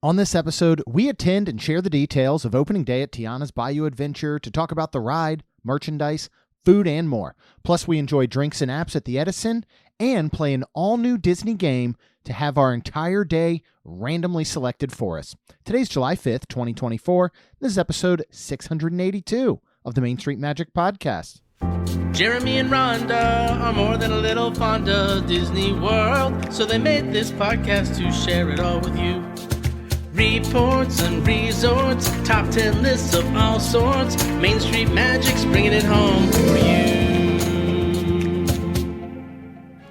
On this episode, we attend and share the details of opening day at Tiana's Bayou adventure to talk about the ride, merchandise, food, and more. Plus, we enjoy drinks and apps at the Edison and play an all-new Disney game to have our entire day randomly selected for us. Today's July 5th, 2024. This is episode 682 of the Main Street Magic Podcast. Jeremy and Rhonda are more than a little fond of Disney World, so they made this podcast to share it all with you. Reports and resorts, top 10 lists of all sorts. Main Street Magic's bringing it home for you.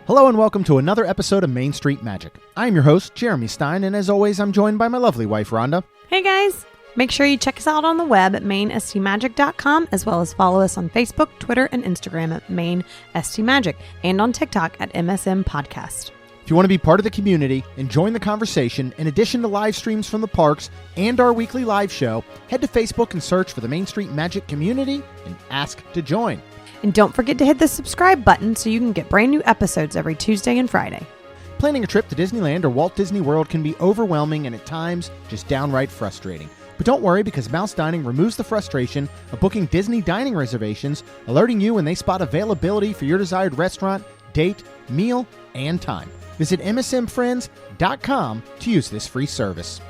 Hello and welcome to another episode of Main Street Magic. I'm your host, Jeremy Stein, and as always, I'm joined by my lovely wife, Rhonda. Hey guys! Make sure you check us out on the web at mainstmagic.com, as well as follow us on Facebook, Twitter, and Instagram at mainstmagic, and on TikTok at MSM Podcast. If you want to be part of the community and join the conversation, in addition to live streams from the parks and our weekly live show, head to Facebook and search for the Main Street Magic community and ask to join. And don't forget to hit the subscribe button so you can get brand new episodes every Tuesday and Friday. Planning a trip to Disneyland or Walt Disney World can be overwhelming and at times just downright frustrating. But don't worry, because Mouse Dining removes the frustration of booking Disney dining reservations, alerting you when they spot availability for your desired restaurant, date, meal, and time. Visit msmfriends.com to use this free service.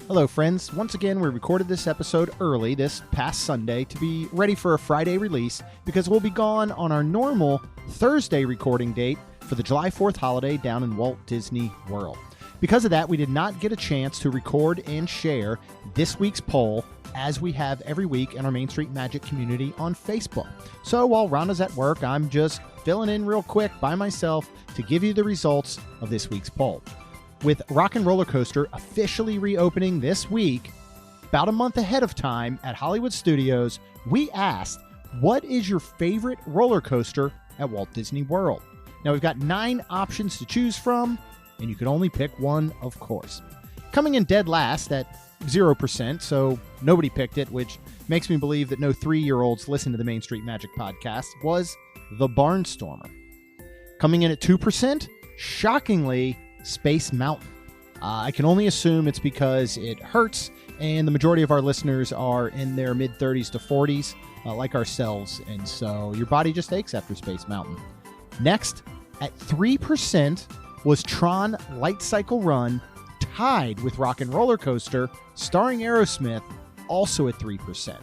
Hello, friends. Once again, we recorded this episode early this past Sunday to be ready for a Friday release because we'll be gone on our normal Thursday recording date for the July 4th holiday down in Walt Disney World. Because of that, we did not get a chance to record and share this week's poll as we have every week in our Main Street Magic community on Facebook. So while Rhonda's at work, I'm just filling in real quick by myself to give you the results of this week's poll. With Rock and Roller Coaster officially reopening this week, about a month ahead of time at Hollywood Studios, we asked, what is your favorite roller coaster at Walt Disney World? Now, we've got 9 options to choose from, and you can only pick one, of course. Coming in dead last at 0%, so nobody picked it, which makes me believe that no 3-year-olds listen to the Main Street Magic podcast, was the Barnstormer. Coming in at 2%, shockingly, Space Mountain. I can only assume it's because it hurts, and the majority of our listeners are in their mid-30s to 40s, like ourselves, and so your body just aches after Space Mountain. Next, at 3%, was Tron Light Cycle Run, tied with Rock and Roller Coaster, starring Aerosmith, also at 3%.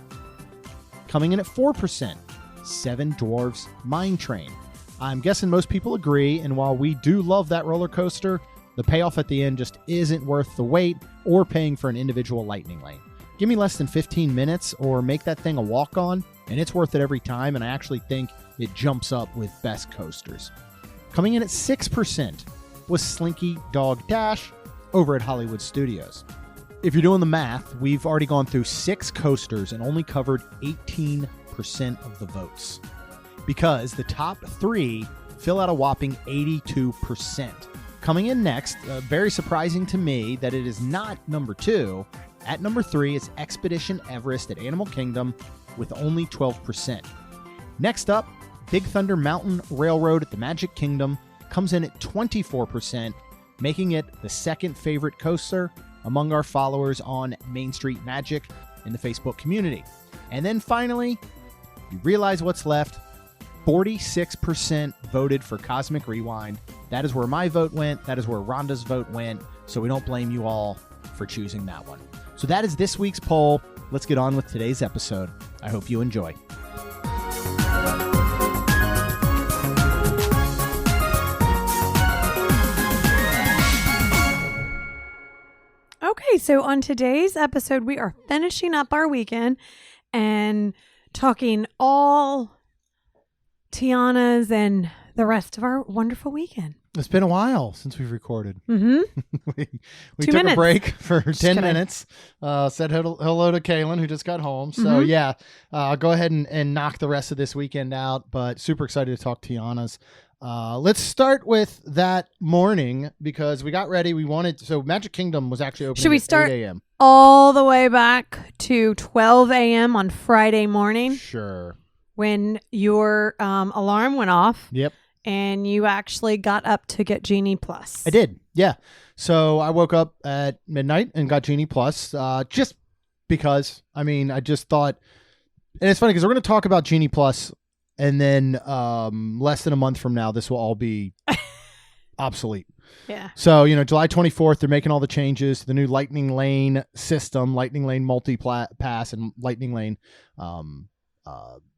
Coming in at 4%, Seven Dwarfs Mine Train. I'm guessing most people agree, and while we do love that roller coaster, the payoff at the end just isn't worth the wait or paying for an individual lightning lane. Give me less than 15 minutes or make that thing a walk-on, and it's worth it every time, and I actually think it jumps up with best coasters. Coming in at 6% was Slinky Dog Dash over at Hollywood Studios. If you're doing the math, we've already gone through 6 coasters and only covered 18% of the votes, because the top 3 fill out a whopping 82%. Coming in next, very surprising to me that it is not number 2. At number 3 is Expedition Everest at Animal Kingdom with only 12%. Next up, Big Thunder Mountain Railroad at the Magic Kingdom comes in at 24%, making it the second favorite coaster among our followers on Main Street Magic in the Facebook community. And then finally, you realize what's left. 46% voted for Cosmic Rewind. That is where my vote went. That is where Rhonda's vote went. So we don't blame you all for choosing that one. So that is this week's poll. Let's get on with today's episode. I hope you enjoy. Okay, so on today's episode, we are finishing up our weekend and talking all Tiana's and the rest of our wonderful weekend. It's been a while since we've recorded. Mm-hmm. we took a break for 10 minutes. Said hello to Kaylin, who just got home. So, yeah, I'll go ahead and knock the rest of this weekend out. But super excited to talk Tiana's. Let's start with that morning because we got ready. So Magic Kingdom was actually opening Should we at start 8 a.m. all the way back to 12 a.m. on Friday morning Sure. when your alarm went off? Yep. And you actually got up to get Genie Plus. I did. Yeah. So I woke up at midnight and got Genie Plus just because. I just thought, and it's funny because we're going to talk about Genie Plus. And then less than a month from now, this will all be obsolete. Yeah. So, July 24th, they're making all the changes to the new Lightning Lane system, Lightning Lane multi-pass and Lightning Lane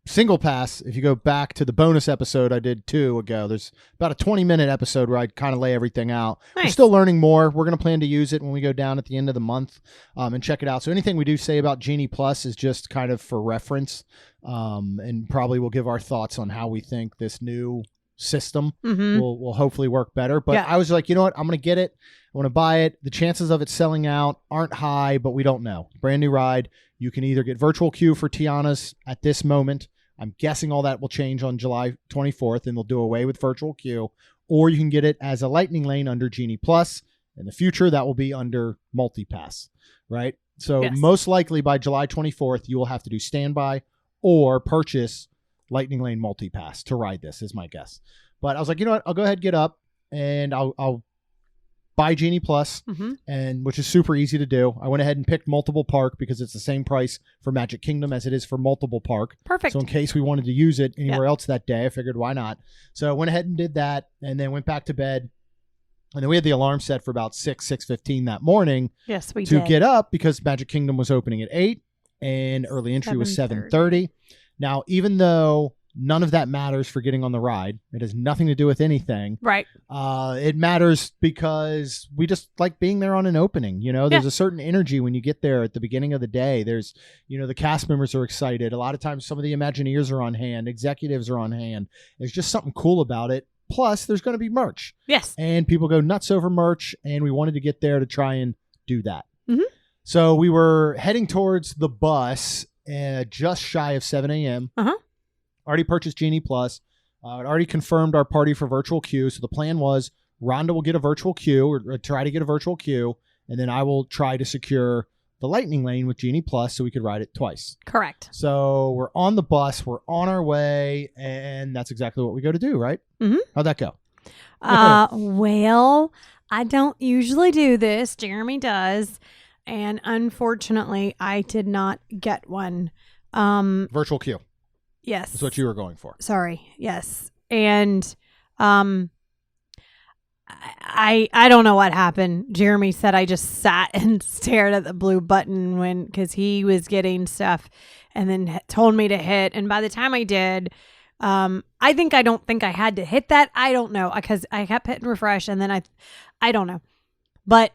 single pass. If you go back to the bonus episode I did 2 ago, there's about a 20-minute episode where I kind of lay everything out. Nice. We're still learning more. We're going to plan to use it when we go down at the end of the month and check it out. So anything we do say about Genie Plus is just kind of for reference. And probably we'll give our thoughts on how we think this new system will hopefully work better. But I was like, you know what? I'm going to get it. I want to buy it. The chances of it selling out aren't high, but we don't know. Brand new ride. You can either get virtual queue for Tiana's at this moment. I'm guessing all that will change on July 24th and they'll do away with virtual queue, or you can get it as a Lightning Lane under Genie Plus. In the future, that will be under multi-pass, right? So most likely by July 24th, you will have to do standby or purchase Lightning Lane multi-pass to ride this is my guess. But I was like, you know what? I'll go ahead and get up and I'll buy Genie Plus, and which is super easy to do. I went ahead and picked Multiple Park because it's the same price for Magic Kingdom as it is for Multiple Park. Perfect. So in case we wanted to use it anywhere else that day, I figured why not? So I went ahead and did that and then went back to bed. And then we had the alarm set for about 6:15 that morning. Yes, we to did. get up because Magic Kingdom was opening at 8 and early entry was 7:30. Now, even though none of that matters for getting on the ride, it has nothing to do with anything. Right. It matters because we just like being there on an opening. There's a certain energy when you get there at the beginning of the day. There's, the cast members are excited. A lot of times some of the Imagineers are on hand. Executives are on hand. There's just something cool about it. Plus, there's going to be merch. Yes. And people go nuts over merch, and we wanted to get there to try and do that. Mm-hmm. So we were heading towards the bus just shy of 7 a.m. Already purchased Genie Plus. I'd already confirmed our party for virtual queue. So the plan was Rhonda will get a virtual queue or try to get a virtual queue, and then I will try to secure the Lightning Lane with Genie Plus so we could ride it twice. Correct. So we're on the bus. We're on our way, and that's exactly what we go to do, right? Mm-hmm. How'd that go? Well, I don't usually do this. Jeremy does. And unfortunately, I did not get one. Virtual queue. Yes. That's what you were going for. Sorry. Yes. And I don't know what happened. Jeremy said I just sat and stared at the blue button because he was getting stuff and then told me to hit. And by the time I did, I don't think I had to hit that. I don't know because I kept hitting refresh and then I don't know. But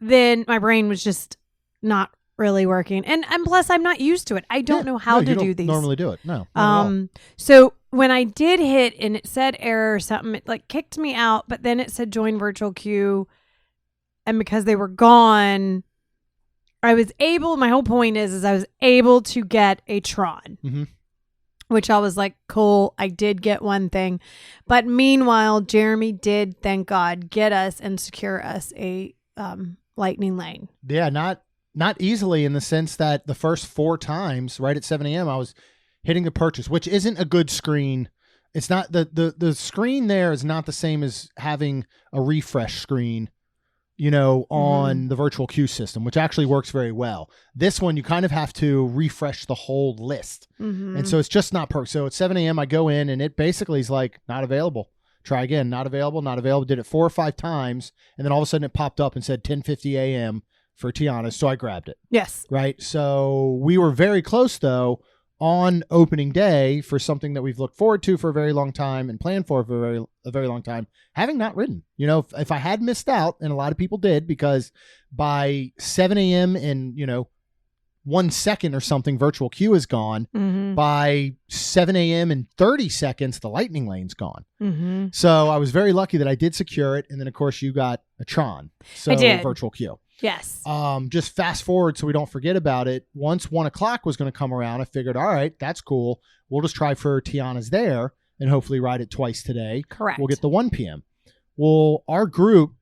then my brain was just not really working. And plus I'm not used to it. I don't know how to do these. Normally do it. No. Not at all. So when I did hit and it said error or something, it like kicked me out, but then it said join virtual queue. And because they were gone, my whole point is I was able to get a Tron, which I was like, cool. I did get one thing. But meanwhile, Jeremy did, thank God, get us and secure us a Lightning Lane. Yeah, not easily in the sense that the first 4 times right at 7 a.m. I was hitting the purchase, which isn't a good screen. It's not the screen there is not the same as having a refresh screen, on the virtual queue system, which actually works very well. This one, you kind of have to refresh the whole list. And so it's just not perfect. So at 7 a.m. I go in and it basically is like not available. Try again. Not available. Not available. Did it 4 or 5 times. And then all of a sudden it popped up and said 10:50 a.m. for Tiana. So I grabbed it. Yes. Right. So we were very close though on opening day for something that we've looked forward to for a very long time and planned for a very long time, having not ridden. If I had missed out, and a lot of people did, because by 7 a.m. and 1 second or something, virtual queue is gone. By 7 a.m. and 30 seconds, the Lightning Lane's gone. So I was very lucky that I did secure it. And then of course you got a Tron. So I did. Virtual queue. Yes. Just fast forward so we don't forget about it. Once 1 o'clock was going to come around, I figured, all right, that's cool. We'll just try for Tiana's there. and hopefully ride it twice today. Correct. We'll get the 1 p.m. Well, our group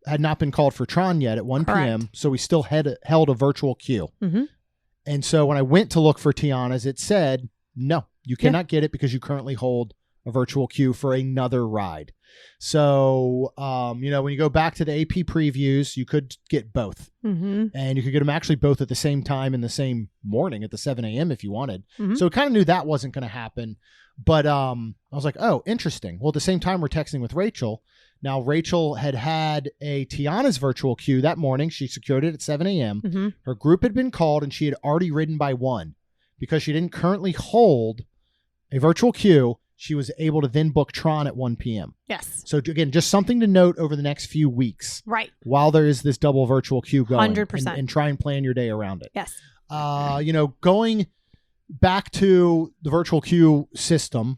had not been called for Tron yet at 1 p.m., so we still held a virtual queue. Mm-hmm. And so when I went to look for Tiana's, it said, no, you cannot get it because you currently hold a virtual queue for another ride. So, when you go back to the AP previews, you could get both. Mm-hmm. And you could get them actually both at the same time in the same morning at the 7 a.m. if you wanted. Mm-hmm. So we kind of knew that wasn't going to happen. But I was like, oh, interesting. Well, at the same time, we're texting with Rachel. Now, Rachel had a Tiana's virtual queue that morning. She secured it at 7 a.m. Mm-hmm. Her group had been called, and she had already ridden by 1. Because she didn't currently hold a virtual queue, she was able to then book Tron at 1 p.m. Yes. So, again, just something to note over the next few weeks. Right. While there is this double virtual queue going. 100%. And try and plan your day around it. Yes. Going back to the virtual queue system,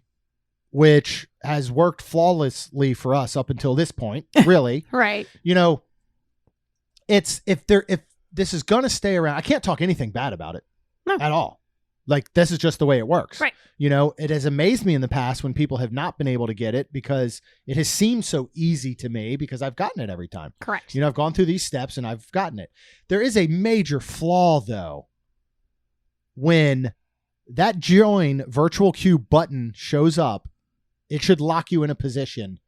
which has worked flawlessly for us up until this point, really. Right. It's if this is going to stay around, I can't talk anything bad about it at all. Like, this is just the way it works. Right. It has amazed me in the past when people have not been able to get it because it has seemed so easy to me because I've gotten it every time. Correct. I've gone through these steps and I've gotten it. There is a major flaw, though, when that join virtual queue button shows up. It should lock you in a position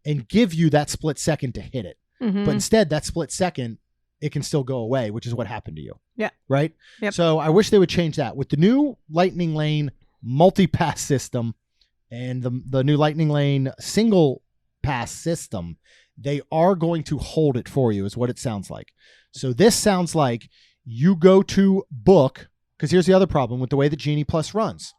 and give you that split second to hit it. Mm-hmm. But instead, that split second, it can still go away, which is what happened to you. Yeah. Right? Yep. So I wish they would change that. With the new Lightning Lane multi-pass system and the new Lightning Lane single pass system, they are going to hold it for you, is what it sounds like. So this sounds like you go to book, because here's the other problem with the way that Genie Plus runs.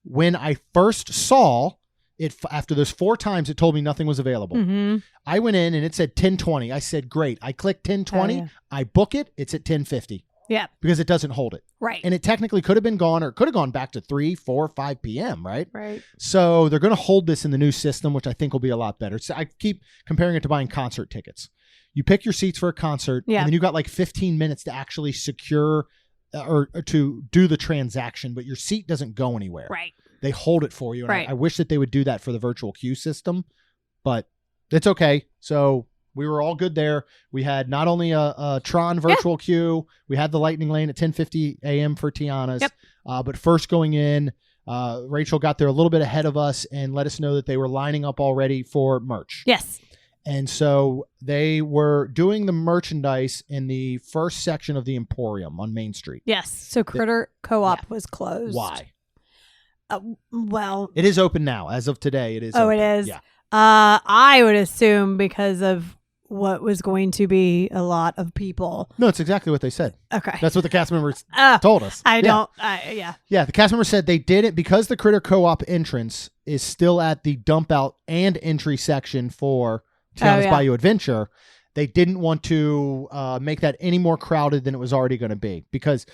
When I first saw it, after those 4 times it told me nothing was available, Mm-hmm. I went in and it said 1020. I said, great. I clicked 1020. yeah. I book it. It's at 1050 Yeah. because it doesn't hold it. Right. And it technically could have been gone, or it could have gone back to 3, 4, 5 p.m., right? Right. So they're going to hold this in the new system, which I think will be a lot better. So I keep comparing it to buying concert tickets. You pick your seats for a concert, Yeah. and then you got like 15 minutes to actually secure or to do the transaction, but your seat doesn't go anywhere. Right. They hold it for you. And Right. I wish that they would do that for the virtual queue system, but it's okay. So we were all good there. We had not only a Tron virtual queue, we had the Lightning Lane at 10:50 a.m. for Tiana's. Yep. But first going in, Rachel got there a little bit ahead of us and let us know that they were lining up already for merch. Yes. And so they were doing the merchandise in the first section of the Emporium on Main Street. Yes. So Critter Co-op was closed. Why? Well, It is open now. As of today, it is oh, open. it is. Yeah. I would assume because of what was going to be a lot of people. No, it's exactly what they said. Okay. That's what the cast members Uh, told us. I Yeah. don't. Yeah. Yeah, the cast member said they did it because the Critter Co-op entrance is still at the dump out and entry section for Tiana's yeah. Bayou Adventure. They didn't want to make that any more crowded than it was already going to be because,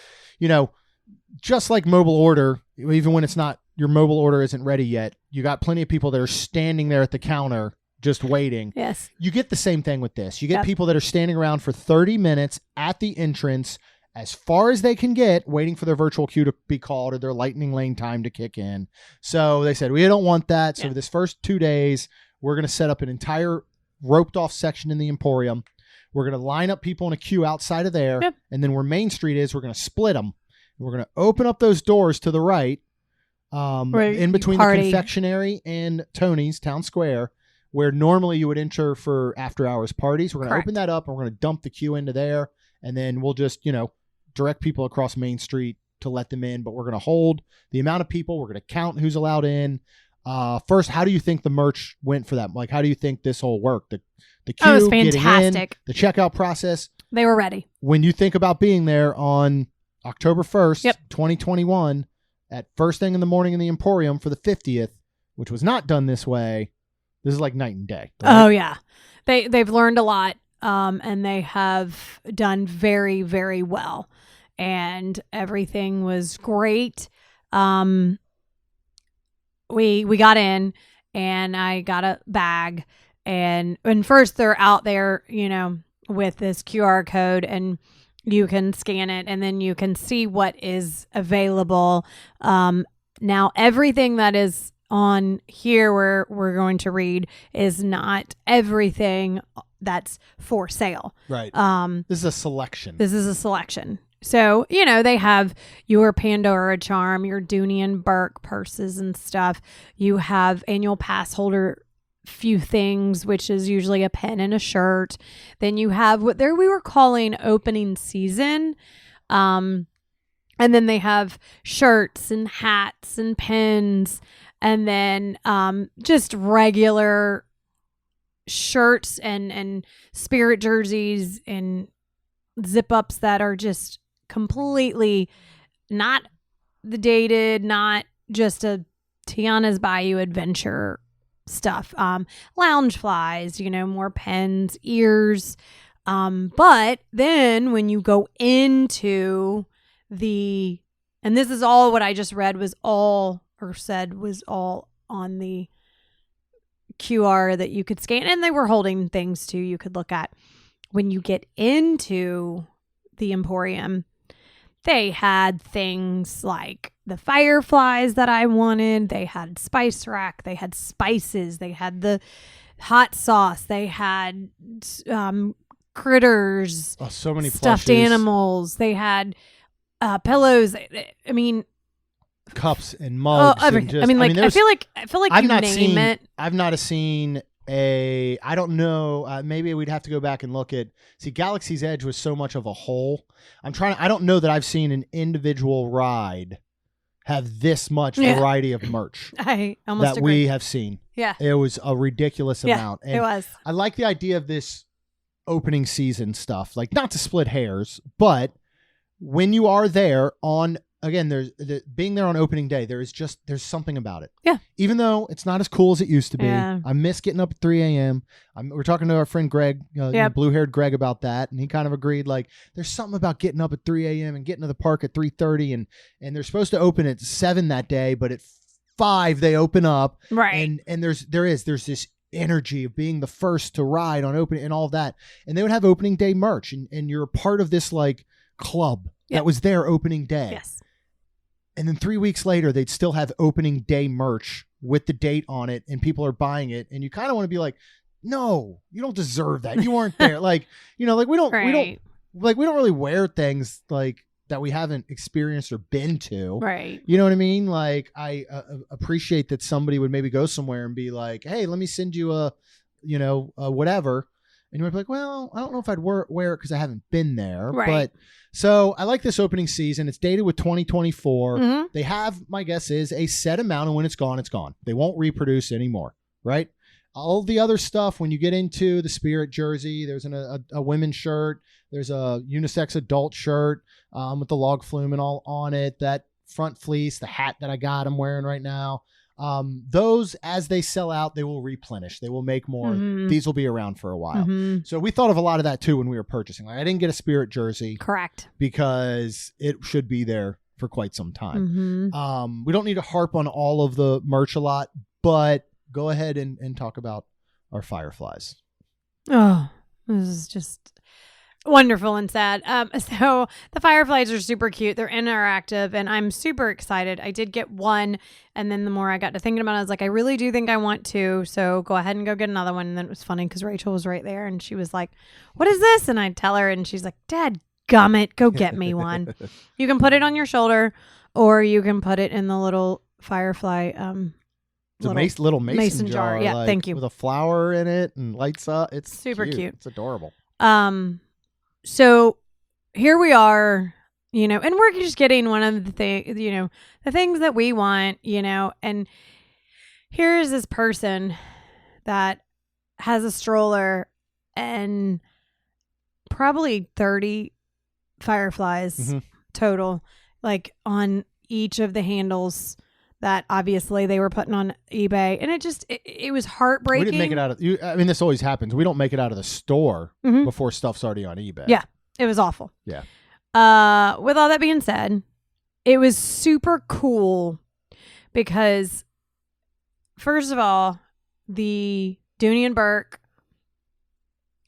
just like mobile order, even when it's not, your mobile order isn't ready yet, you got plenty of people that are standing there at the counter just waiting. Yes. You get the same thing with this. You get Yep. people that are standing around for 30 minutes at the entrance as far as they can get, waiting for their virtual queue to be called or their Lightning Lane time to kick in. So they said, we don't want that. So Yeah. this first 2 days, we're going to set up an entire roped off section in the Emporium. We're going to line up people in a queue outside of there. Yep. And then where Main Street is, we're going to split them. We're going to open up those doors to the right, Where in you between party. the confectionery and Tony's Town Square, where normally you would enter for after hours parties. We're going to Correct. open that up and we're going to dump the queue into there. And then we'll just, direct people across Main Street to let them in. But we're going to hold the amount of people. We're going to count who's allowed in. First, how do you think the merch went for that? Like, how do you think this whole worked? The queue, Oh, it was getting in, fantastic. the checkout process. They were ready. When you think about being there on October 1st, Yep. 2021, at first thing in the morning in the Emporium for the 50th, which was not done this way, this is like night and day. right? Oh yeah. They've learned a lot. And they have done very, very well. And everything was great. We got in and I got a bag and first they're out there, with this QR code and you can scan it and then you can see what is available. Now everything that is on here where we're going to read is not everything that's for sale. Right. This is a selection. This is a selection. So, they have your Pandora charm, your Dooney and Burke purses and stuff. You have annual pass holder few things, which is usually a pen and a shirt. Then you have what we were calling opening season. And then they have shirts and hats and pens. And then just regular shirts and spirit jerseys and zip ups that are just completely not the dated, not just a Tiana's Bayou adventure stuff. Lounge flies, more pens, ears. But then when you go into and this is all what I just read was all on the QR that you could scan, and they were holding things too you could look at. When you get into the Emporium, they had things like the fireflies that I wanted. They had spice rack. They had spices. They had the hot sauce. They had critters. Oh, so many stuffed plushes. Animals. They had pillows. I mean, cups and mugs. Everything. And I feel like I've not seen I don't know. Maybe we'd have to go back and look at. See, Galaxy's Edge was so much of a whole. I don't know that I've seen an individual ride have this much variety of merch I almost that agree. we have seen. Yeah, it was a ridiculous amount. And it was. I like the idea of this opening season stuff. Like, not to split hairs, but when you are there on. Again, being there on opening day, there's something about it. Yeah. Even though it's not as cool as it used to be. Yeah. I miss getting up at 3 a.m. We're talking to our friend Greg, blue-haired Greg, about that, and he kind of agreed, like, there's something about getting up at 3 a.m. and getting to the park at 3:30, and they're supposed to open at 7 that day, but at 5 they open up. Right. And there's this energy of being the first to ride on opening and all of that. And they would have opening day merch, and you're a part of this, like, club that was there opening day. Yes. And then 3 weeks later, they'd still have opening day merch with the date on it, and people are buying it. And you kind of want to be like, no, you don't deserve that. You weren't there. Like, we don't really wear things like that we haven't experienced or been to. Right. You know what I mean? Like, I appreciate that somebody would maybe go somewhere and be like, hey, let me send you a whatever. And you might be like, well, I don't know if I'd wear it because I haven't been there. Right. But so I like this opening season. It's dated with 2024. Mm-hmm. They have, my guess is, a set amount, and when it's gone, it's gone. They won't reproduce anymore, right? All the other stuff, when you get into the Spirit jersey, there's a women's shirt. There's a unisex adult shirt with the log flume and all on it. That front fleece, the hat that I got I'm wearing right now. Those, as they sell out, they will replenish. They will make more. Mm-hmm. These will be around for a while. Mm-hmm. So we thought of a lot of that too when we were purchasing. Like, I didn't get a Spirit jersey. Correct. Because it should be there for quite some time. Mm-hmm. We don't need to harp on all of the merch a lot, but go ahead and talk about our fireflies. Oh, this is just wonderful and sad. So the fireflies are super cute. They're interactive, and I'm super excited. I did get one, and then the more I got to thinking about it, I was like, I really do think I want to. So go ahead and go get another one. And then it was funny because Rachel was right there, and she was like, "What is this?" And I'd tell her, and she's like, "Dad, gummit, go get me one." You can put it on your shoulder, or you can put it in the little firefly. It's a little mason jar. Yeah, like, thank you. With a flower in it and lights up. It's super cute. It's adorable. So here we are, and we're just getting one of the things, the things that we want, and here is this person that has a stroller and probably 30 fireflies total, like on each of the handles that obviously they were putting on eBay. And it was heartbreaking. We didn't make it out of, this always happens. We don't make it out of the store before stuff's already on eBay. Yeah. It was awful. Yeah. With all that being said, it was super cool because, first of all, the Dooney and Burke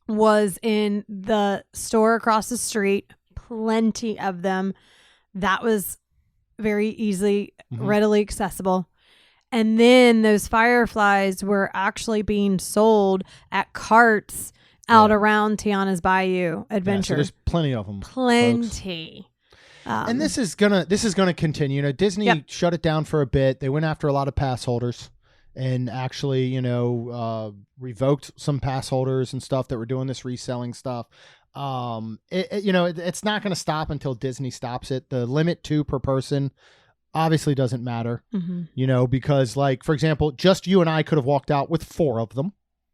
was in the store across the street. Plenty of them. That was very easily, readily accessible. And then those fireflies were actually being sold at carts out around Tiana's Bayou Adventure. So there's plenty of them. Plenty. And this is gonna continue. You know, Disney shut it down for a bit. They went after a lot of pass holders and actually, you know, revoked some pass holders and stuff that were doing this reselling stuff. You know, it's not going to stop until Disney stops it. The limit 2 per person obviously doesn't matter, you know, because like, for example, just you and I could have walked out with 4 of them.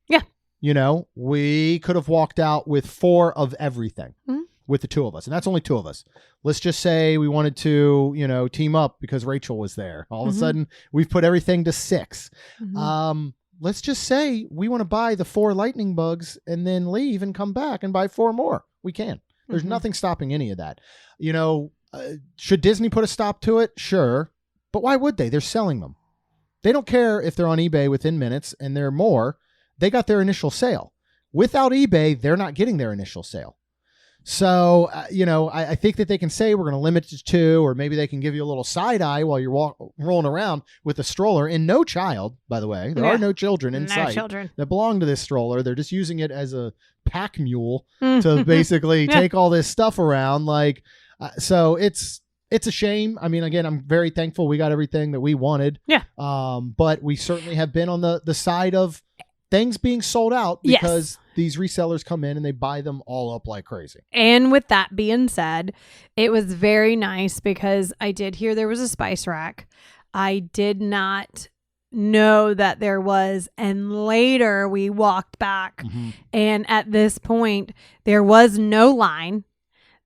Yeah. You know, we could have walked out with 4 of everything with the 2 of us. And that's only 2 of us. Let's just say we wanted to, you know, team up because Rachel was there. All of a sudden we've put everything to 6. Let's just say we want to buy the 4 lightning bugs and then leave and come back and buy 4 more. We can. There's nothing stopping any of that. You know, should Disney put a stop to it? Sure. But why would they? They're selling them. They don't care if they're on eBay within minutes and they're more. They got their initial sale. Without eBay, they're not getting their initial sale. So, you know, I think that they can say we're going to limit it to 2, or maybe they can give you a little side eye while you're rolling around with a stroller. And no child, by the way. There are no children in sight that belong to this stroller. They're just using it as a pack mule to basically take all this stuff around. Like, so it's a shame. I mean, again, I'm very thankful we got everything that we wanted. Yeah. But we certainly have been on the side of things being sold out because these resellers come in and they buy them all up like crazy. And with that being said, it was very nice because I did hear there was a spice rack. I did not know that there was. And later we walked back and at this point there was no line.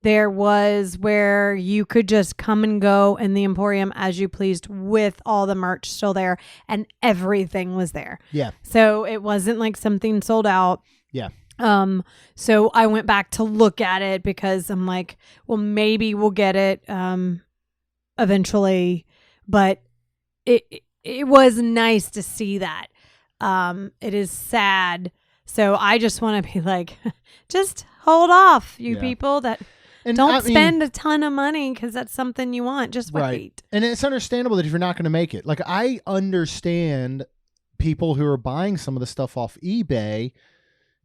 There was where you could just come and go in the Emporium as you pleased with all the merch still there and everything was there. Yeah. So it wasn't like something sold out. Yeah. So I went back to look at it because I'm like, well, maybe we'll get it eventually, but it was nice to see that. It is sad. So I just want to be like, just hold off, you people that don't spend a ton of money because that's something you want. Just wait. Right. And it's understandable that if you're not going to make it, like I understand people who are buying some of the stuff off eBay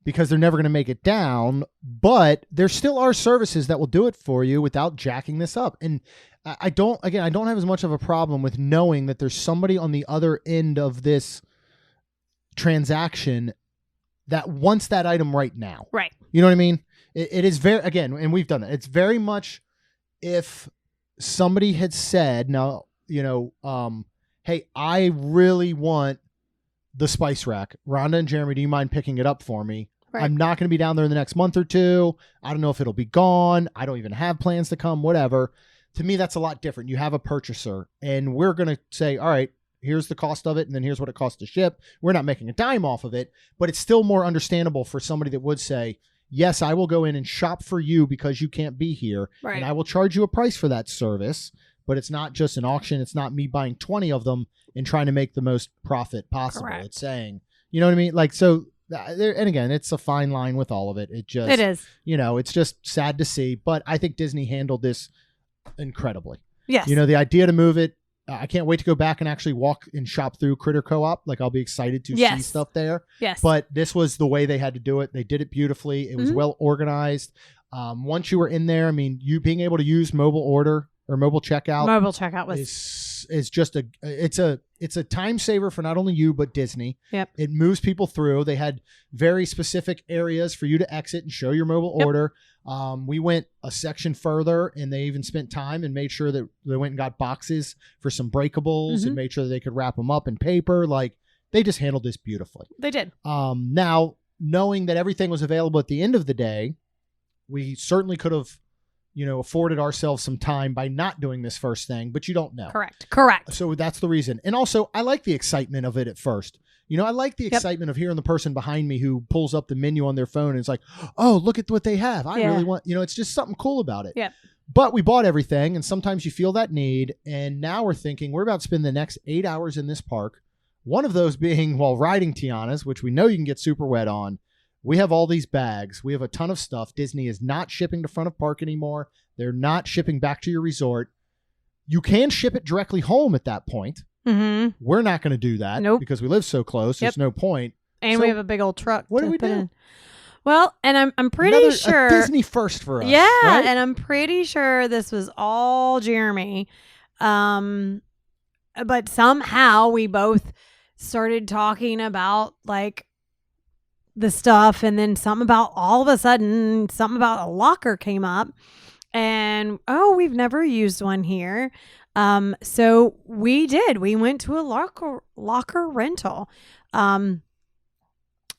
because they're never going to make it down, but there still are services that will do it for you without jacking this up. And I don't have as much of a problem with knowing that there's somebody on the other end of this transaction that wants that item right now. Right. You know what I mean? It is very, again, and we've done it. It's very much if somebody had said, now, you know, hey, I really want the spice rack. Rhonda and Jeremy, do you mind picking it up for me? Right. I'm not going to be down there in the next month or 2. I don't know if it'll be gone. I don't even have plans to come, whatever. To me, that's a lot different. You have a purchaser and we're going to say, all right, here's the cost of it. And then here's what it costs to ship. We're not making a dime off of it, but it's still more understandable for somebody that would say, yes, I will go in and shop for you because you can't be here. Right. And I will charge you a price for that service, but it's not just an auction. It's not me buying 20 of them and trying to make the most profit possible. Correct. It's saying, you know what I mean? Like, so there, and again, it's a fine line with all of it. It is, you know, it's just sad to see, but I think Disney handled this incredibly. Yes. You know, the idea to move it, I can't wait to go back and actually walk and shop through Critter Co-op. Like, I'll be excited to see stuff there. Yes. But this was the way they had to do it. They did it beautifully. It was well organized. Once you were in there, I mean, you being able to use mobile order or mobile checkout. Mobile checkout was is just it's a time saver for not only you but Disney. Yep. It moves people through. They had very specific areas for you to exit and show your mobile order. We went a section further and they even spent time and made sure that they went and got boxes for some breakables and made sure that they could wrap them up in paper. Like, they just handled this beautifully. They did. Now, knowing that everything was available at the end of the day, we certainly could have, you know, afforded ourselves some time by not doing this first thing, but you don't know. Correct. So that's the reason. And also, I like the excitement of it at first. You know, I like the excitement of hearing the person behind me who pulls up the menu on their phone and it's like, oh, look at what they have. I really want, you know, it's just something cool about it. Yeah. But we bought everything, and sometimes you feel that need. And now we're thinking we're about to spend the next 8 hours in this park. One of those being while riding Tiana's, which we know you can get super wet on. We have all these bags. We have a ton of stuff. Disney is not shipping to front of park anymore. They're not shipping back to your resort. You can ship it directly home at that point. Mm-hmm. We're not going to do that because we live so close. There's no point. And we have a big old truck. What do we do? In. Well, and I'm pretty sure a Disney first for us. Yeah, right? and I'm pretty sure this was all Jeremy. But somehow we both started talking about like the stuff, and then all of a sudden something about a locker came up, and we've never used one here. So we went to a locker rental.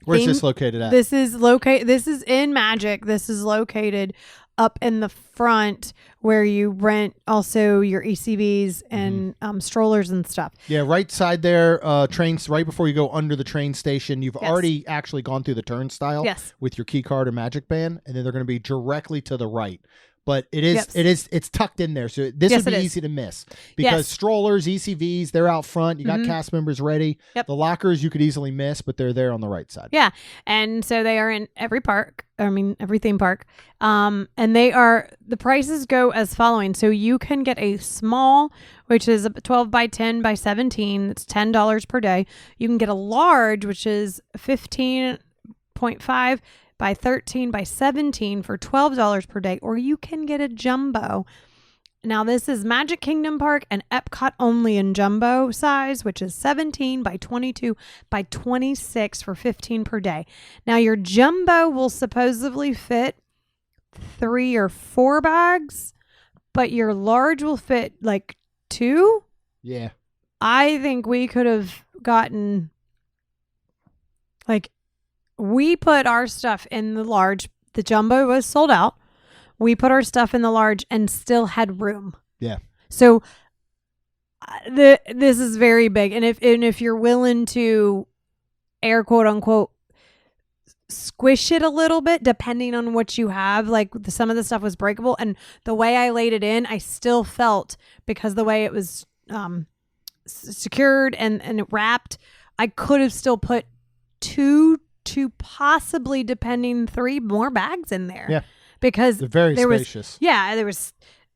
Where's this located at? This is in Magic. This is located up in the front where you rent also your ECVs and strollers and stuff. Yeah, right side there, trains right before you go under the train station. You've already actually gone through the turnstile with your key card or Magic Band, and then they're going to be directly to the right. But it's tucked in there, so this would be easy to miss because strollers, ECVs, they're out front. You got cast members ready. Yep. The lockers you could easily miss, but they're there on the right side. Yeah, and so they are in every park. I mean, every theme park. And the prices go as following. So you can get a small, which is a 12 by 10 by 17. It's $10 per day. You can get a large, which is 15.5 by 13 by 17 for $12 per day, or you can get a jumbo. Now this is Magic Kingdom Park and Epcot only in jumbo size, which is 17 by 22 by 26 for $15 per day. Now your jumbo will supposedly fit 3 or 4 bags, but your large will fit like 2. Yeah. I think we could have gotten we put our stuff in the large. The jumbo was sold out. We put our stuff in the large and still had room. Yeah. So this is very big. And if you're willing to air quote unquote squish it a little bit, depending on what you have, like some of the stuff was breakable. And the way I laid it in, I still felt, because the way it was secured and wrapped, I could have still put 2 to possibly, depending, 3 more bags in there. Yeah. Because they're very spacious.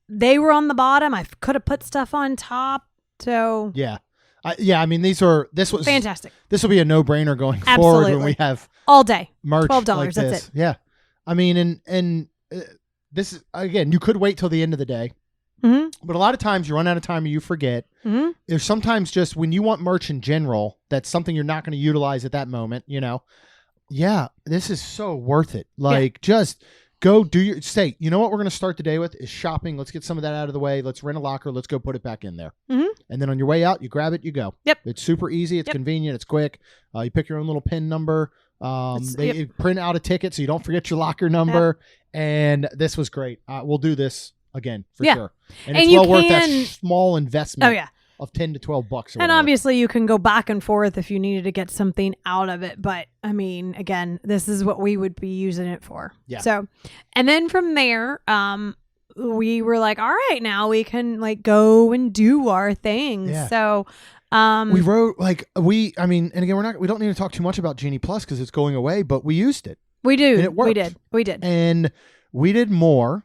They were on the bottom. I could have put stuff on top. So yeah. I mean, this was fantastic. This will be a no-brainer going forward when we have all day merch $12. like That's this. it. Yeah. I mean, and this is, again, you could wait till the end of the day. Mm-hmm. But a lot of times you run out of time or you forget. Mm-hmm. There's sometimes just when you want merch in general, that's something you're not going to utilize at that moment, Yeah, this is so worth it. Just go say, you know what we're going to start the day with is shopping. Let's get some of that out of the way. Let's rent a locker. Let's go put it back in there. Mm-hmm. And then on your way out, you grab it, you go. Yep. It's super easy. It's convenient. It's quick. You pick your own little PIN number. They print out a ticket so you don't forget your locker number. Yep. And this was great. We'll do this again for sure. And it's well worth that small investment. Oh, yeah. Of $10 to $12 or whatever. And obviously you can go back and forth if you needed to get something out of it. But I mean, again, this is what we would be using it for. Yeah. So, and then from there, we were like, all right, now we can go and do our things. Yeah. So, we wrote and again, we don't need to talk too much about Genie Plus because it's going away, but we used it. We do. And it worked. We did. And we did more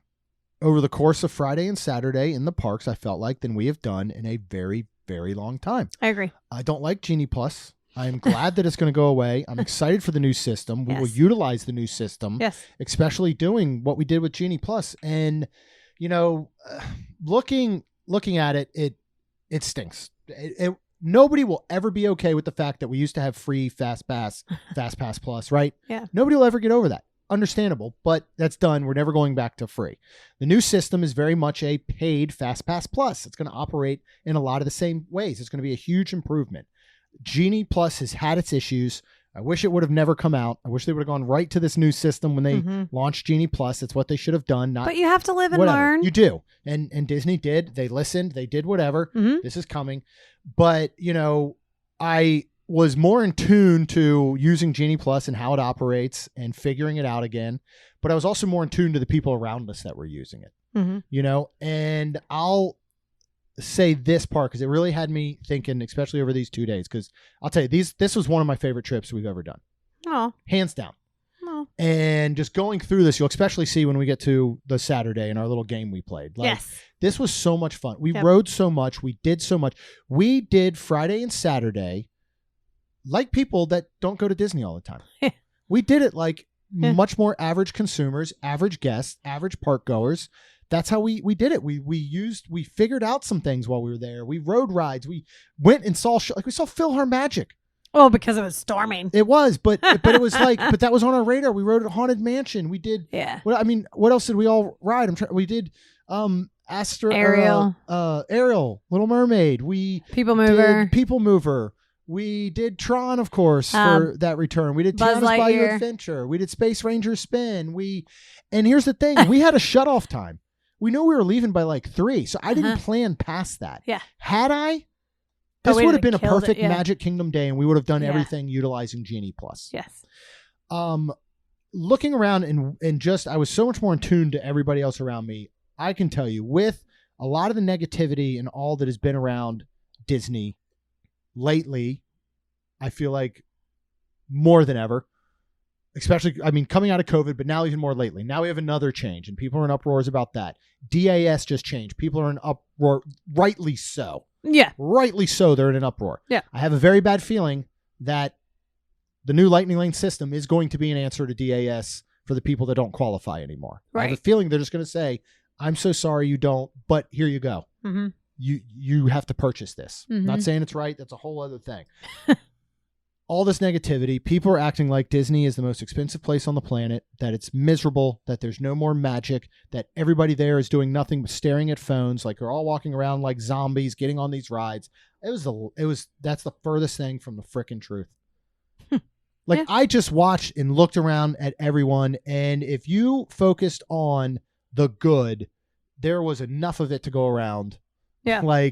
over the course of Friday and Saturday in the parks, I felt like, than we have done in a very, very long time. I agree. I don't like Genie Plus. I am glad that it's going to go away. I'm excited for the new system. We will utilize the new system, especially doing what we did with Genie Plus. And, looking at it, it stinks. Nobody will ever be okay with the fact that we used to have free Fast Pass Plus, right? Yeah. Nobody will ever get over that. Understandable, but that's done. We're never going back to free. The new system is very much a paid Fast Pass Plus. It's going to operate in a lot of the same ways. It's going to be a huge improvement. Genie Plus has had its issues. I wish it would have never come out. I wish they would have gone right to this new system when they launched Genie Plus. It's what they should have done. But you have to live and learn. You do. And Disney did. They listened. They did whatever. Mm-hmm. This is coming. But, I was more in tune to using Genie Plus and how it operates and figuring it out again. But I was also more in tune to the people around us that were using it, and I'll say this part because it really had me thinking, especially over these 2 days, because I'll tell you, this was one of my favorite trips we've ever done. Oh, hands down. Oh. And just going through this, you'll especially see when we get to the Saturday and our little game we played. Like, yes. This was so much fun. We rode so much. We did so much. We did Friday and Saturday like people that don't go to Disney all the time. We did it like much more average consumers, average guests, average park goers. That's how we did it. We figured out some things while we were there. We rode rides. We went and saw we saw PhilharMagic. Well, because it was storming. It was, but it was like, but that was on our radar. We rode at Haunted Mansion. We did. Yeah. What else did we all ride? We did Ariel, Little Mermaid. We People Mover. did People Mover. We did Tron, of course, for that return. We did Buzz Tiana's Bayou Lightyear. Adventure. We did Space Ranger Spin. And here's the thing: we had a shutoff time. We knew we were leaving by like 3, so I didn't plan past that. Yeah. Had I, this would have been a perfect it, Magic Kingdom day, and we would have done everything utilizing Genie Plus. Yes. Looking around and just, I was so much more in tune to everybody else around me. I can tell you, with a lot of the negativity and all that has been around Disney lately, I feel like more than ever, especially, coming out of COVID, but now even more lately. Now we have another change, and people are in uproars about that. DAS just changed. People are in uproar, rightly so. Yeah. Rightly so, they're in an uproar. Yeah. I have a very bad feeling that the new Lightning Lane system is going to be an answer to DAS for the people that don't qualify anymore. Right. I have a feeling they're just going to say, I'm so sorry you don't, but here you go. Mm-hmm. You have to purchase this. Mm-hmm. Not saying it's right. That's a whole other thing. All this negativity, people are acting like Disney is the most expensive place on the planet, that it's miserable, that there's no more magic, that everybody there is doing nothing but staring at phones, like they're all walking around like zombies getting on these rides. That's the furthest thing from the frickin' truth. I just watched and looked around at everyone, and if you focused on the good, there was enough of it to go around. Yeah.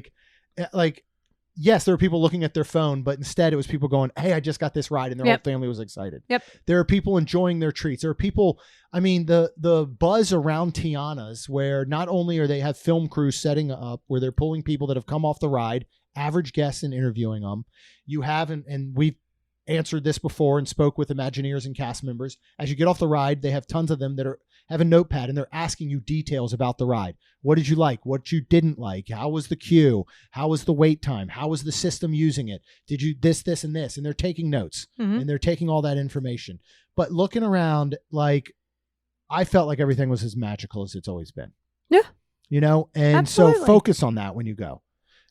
Yes, there were people looking at their phone, but instead it was people going, hey, I just got this ride, and their whole family was excited. Yep. There are people enjoying their treats. There are people, the buzz around Tiana's, where not only are they have film crews setting up, where they're pulling people that have come off the ride, average guests, and interviewing them. You have, and we've answered this before and spoke with Imagineers and cast members. As you get off the ride, they have tons of them that have a notepad, and they're asking you details about the ride. What did you like? What you didn't like? How was the queue? How was the wait time? How was the system using it? Did you this, and this? And they're taking notes, and they're taking all that information. But looking around, I felt like everything was as magical as it's always been. Yeah. And Absolutely. So focus on that when you go.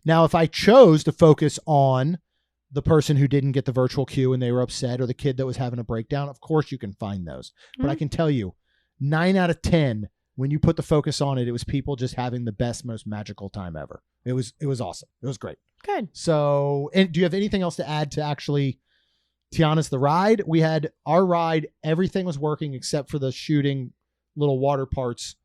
Now, if I chose to focus on the person who didn't get the virtual queue and they were upset, or the kid that was having a breakdown, of course you can find those. But I can tell you, 9 out of 10, when you put the focus on it, it was people just having the best, most magical time ever. It was awesome. It was great. Good. So, and do you have anything else to add to actually Tiana's the ride? We had our ride. Everything was working except for the shooting little water parts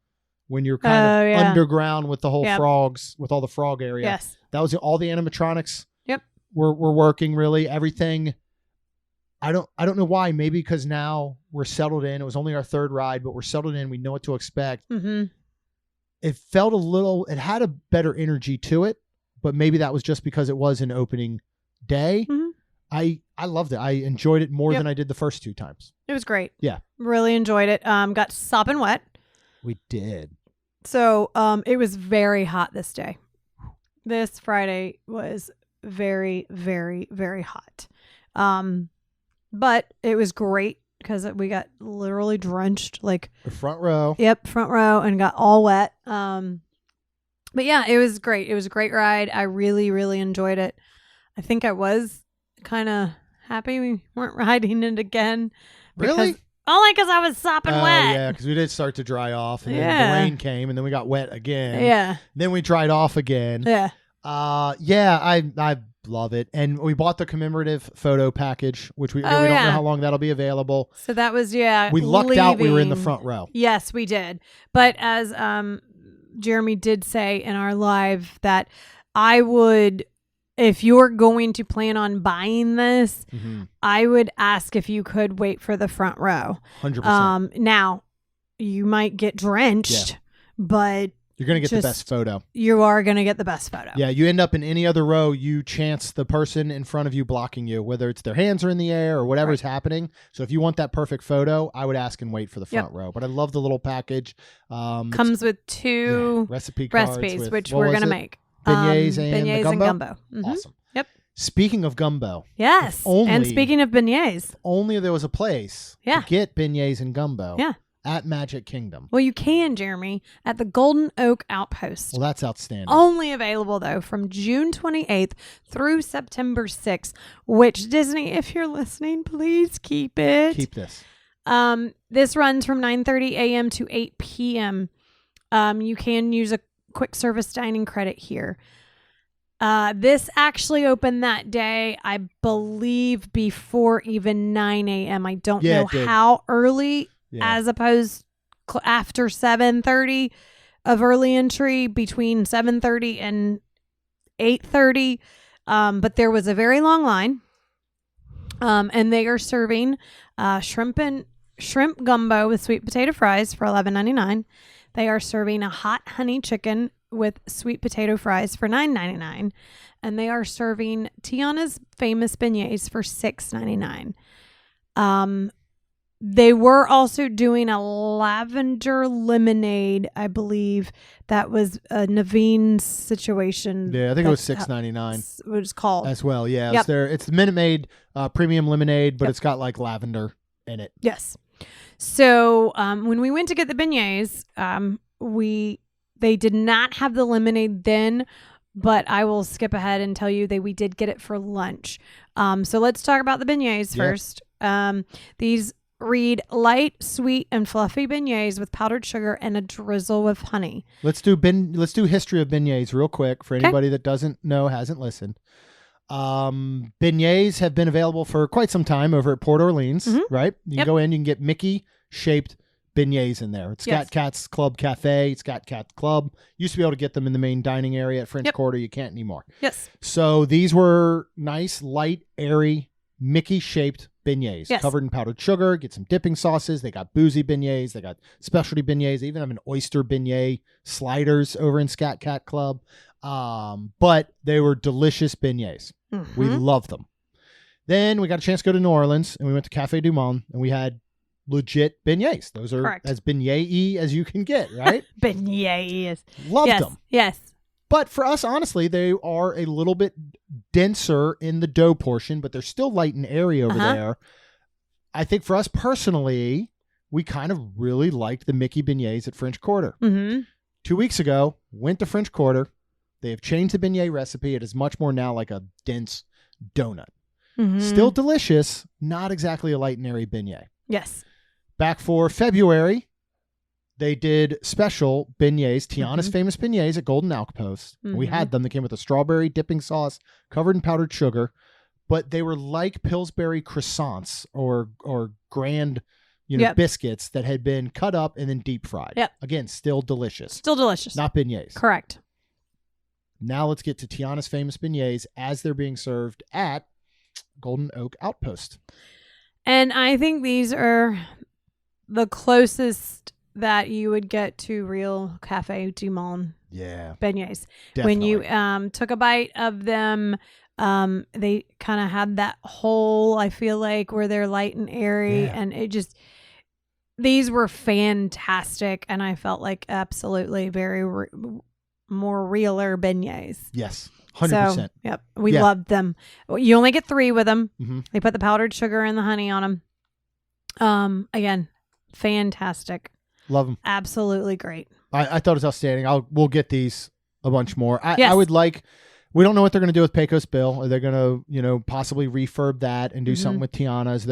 when you're kind of underground with the whole frogs, with all the frog area. Yes. That was all the animatronics. Yep. Were working really. Everything. I don't know why. Maybe because now we're settled in. It was only our 3rd ride, but we're settled in. We know what to expect. Mm-hmm. It felt it had a better energy to it, but maybe that was just because it was an opening day. Mm-hmm. I loved it. I enjoyed it more than I did the first 2 times. It was great. Yeah. Really enjoyed it. Got sopping wet. We did. So it was very hot this day. This Friday was very, very, very hot. But it was great because we got literally drenched, the front row. Yep, front row, and got all wet. But yeah, it was great. It was a great ride. I really, really enjoyed it. I think I was kind of happy we weren't riding it again. Really? Only because I was sopping wet. Yeah, because we did start to dry off, and then the rain came, and then we got wet again. Yeah. Then we dried off again. Yeah. I love it. And we bought the commemorative photo package, which we don't know how long that'll be available. So that was, we lucked out we were in the front row. Yes, we did. But as Jeremy did say in our live, that I would, if you're going to plan on buying this, I would ask if you could wait for the front row. 100%. Now, you might get drenched, but You're going to get the Just- best photo. You are going to get the best photo. Yeah, you end up in any other row, you chance the person in front of you blocking you, whether it's their hands are in the air or whatever's happening. So if you want that perfect photo, I would ask and wait for the front row. But I love the little package. Comes with two recipe cards recipes, with, which what we're was going to it? make. Beignets and the beignets gumbo? and gumbo. Mhm. Awesome. Yep. Speaking of gumbo, Yes. only- And speaking of beignets. only there was a place Yeah. to get beignets and gumbo Yeah. at Magic Kingdom. Well, you can, Jeremy, at the Golden Oak Outpost. Well, that's outstanding. Only available, though, from June 28th through September 6th, which Disney, if you're listening, please keep it. Keep this. This runs from 9:30 a.m. to 8 p.m. You can use a quick service dining credit here. This actually opened that day, I believe, before even 9 a.m. I don't know it did. how early, Yeah. as opposed after 7:30 of early entry, between 7:30 and 8:30. But there was a very long line. And they are serving shrimp gumbo with sweet potato fries for $11.99. They are serving a hot honey chicken with sweet potato fries for $9.99. And they are serving Tiana's famous beignets for $6.99. They were also doing a lavender lemonade, I believe. That was Naveen's situation. Yeah, I think it was That's $6.99 what it's called. as well. Yeah, Yep. it's the Minute Maid premium lemonade, but it's got like lavender in it. Yes. So when we went to get the beignets, they did not have the lemonade then, but I will skip ahead and tell you that we did get it for lunch. So let's talk about the beignets first. These read light, sweet, and fluffy beignets with powdered sugar and a drizzle of honey. Let's do history of beignets real quick for anybody that doesn't know, hasn't listened. Beignets have been available for quite some time over at Port Orleans, right? You can go in, you can get Mickey shaped beignets in there. It's Scat Cat's Club Cafe, it's Scat Cat Club. Used to be able to get them in the main dining area at French Quarter. You can't anymore. Yes. So these were nice, light, airy, Mickey shaped beignets covered in powdered sugar. Get some dipping sauces. They got boozy beignets. They got specialty beignets. They even have an oyster beignet sliders over in Scat Cat Club. But they were delicious beignets. We loved them. Then we got a chance to go to New Orleans and we went to Cafe Du Monde and we had legit beignets. Those are as beignet-y as you can get, right? Beignets. Loved them. Yes. But for us, honestly, they are a little bit denser in the dough portion, but they're still light and airy over there. I think for us personally, we kind of really liked the Mickey beignets at French Quarter. 2 weeks ago, went to French Quarter. They have changed the beignet recipe. It is much more now like a dense donut. Still delicious, not exactly a light and airy beignet. Yes. Back for February, they did special beignets, Tiana's famous beignets at Golden Outpost. We had them. They came with a strawberry dipping sauce covered in powdered sugar, but they were like Pillsbury croissants or grand, biscuits that had been cut up and then deep fried. Again, still delicious. Still delicious. Not beignets. Correct. Now let's get to Tiana's famous beignets as they're being served at Golden Oak Outpost. And I think these are the closest that you would get to real Cafe Du Monde beignets. Definitely. When you took a bite of them, they kind of had that hole, I feel like, where they're light and airy. And it just, these were fantastic. And I felt like absolutely very more realer beignets. Yes. 100%. So, yep. We loved them. You only get 3 with them. They put the powdered sugar and the honey on them. Again, fantastic. Love them. Absolutely great. I thought it was outstanding. We'll get these a bunch more. I would like, we don't know what they're going to do with Pecos Bill. Are they going to, possibly refurb that and do something with Tiana's?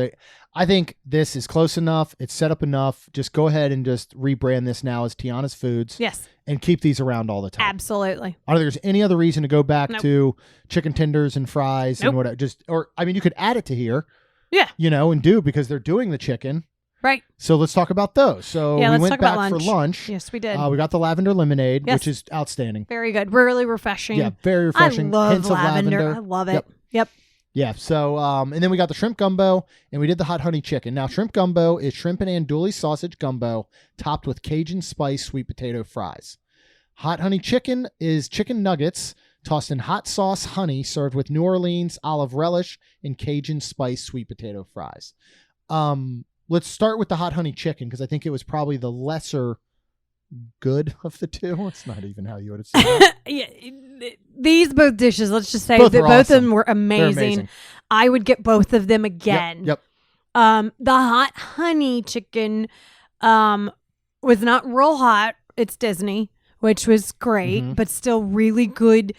I think this is close enough. It's set up enough. Just go ahead and just rebrand this now as Tiana's Foods. Yes. And keep these around all the time. Absolutely. I don't think there's any other reason to go back to chicken tenders and fries and whatever. You could add it to here. Yeah. And do because they're doing the chicken. Right. So let's talk about those. So we went back for lunch. Yes, we did. We got the lavender lemonade, which is outstanding. Very good. Really refreshing. Yeah, very refreshing. I love Hints lavender. of lavender. I love it. Yep. Yeah. So, and then we got the shrimp gumbo and we did the hot honey chicken. Now, shrimp gumbo is shrimp and andouille sausage gumbo topped with Cajun spice sweet potato fries. Hot honey chicken is chicken nuggets tossed in hot sauce honey, served with New Orleans olive relish and Cajun spice sweet potato fries. Let's start with the hot honey chicken because I think it was probably the lesser good of the two. It's not even how you would have said it. Yeah, these both dishes, let's just say Both that were both awesome. of them were They're amazing. I would get both of them again. Yep. The hot honey chicken was not real hot. It's Disney, which was great, but still really good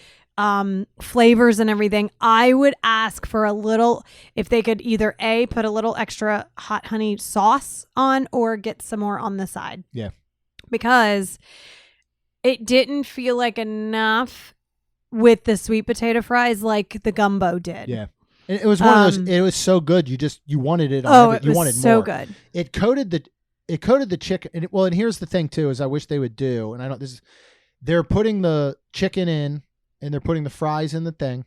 flavors and everything. I would ask for a little, if they could either put a little extra hot honey sauce on or get some more on the side. Yeah. Because it didn't feel like enough with the sweet potato fries like the gumbo did. Yeah. And it was one of those, it was so good. You wanted it on it you was wanted so more. good. It coated the chicken. And here's the thing too, is I wish they would do, and they're putting the chicken in and they're putting the fries in the thing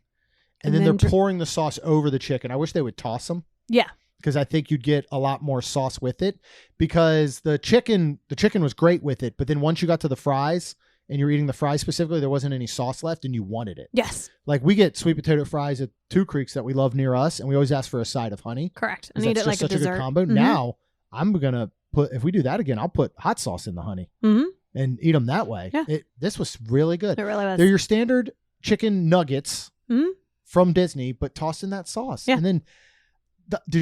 and then they're pouring the sauce over the chicken. I wish they would toss them. Yeah. Because I think you'd get a lot more sauce with it because the chicken was great with it. But then once you got to the fries and you're eating the fries specifically, there wasn't any sauce left and you wanted it. Yes. Like we get sweet potato fries at Two Creeks that we love near us. And we always ask for a side of honey. Correct. I 'Cause need that's it just like a such dessert. good combo. Mhm. Now I'm going to if we do that again, I'll put hot sauce in the honey and eat them that way. Yeah. This was really good. It really was. They're your standard chicken nuggets from Disney, but tossed in that sauce. Yeah. And then,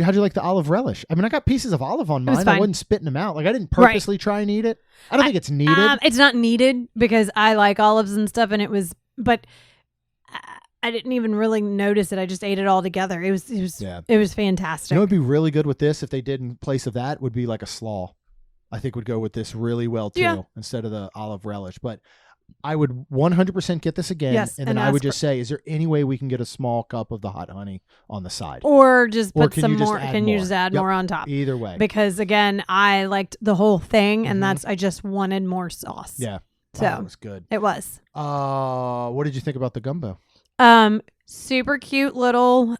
how'd you like the olive relish? I mean, I got pieces of olive on mine. I wasn't spitting them out. Like I didn't purposely try and eat it. I don't think it's needed. It's not needed because I like olives and stuff, and but I didn't even really notice it. I just ate it all together. It was fantastic. You know what would be really good with this if they did in place of that would be like a slaw. I think would go with this really well too, instead of the olive relish. But I would 100% get this again. Yes, and then I would just say, is there any way we can get a small cup of the hot honey on the side? Or just put can some you just more. add Can you more? just add Yep. more on top? Either way. Because again, I liked the whole thing, and I just wanted more sauce. Yeah. So it was good. It was. What did you think about the gumbo? Super cute little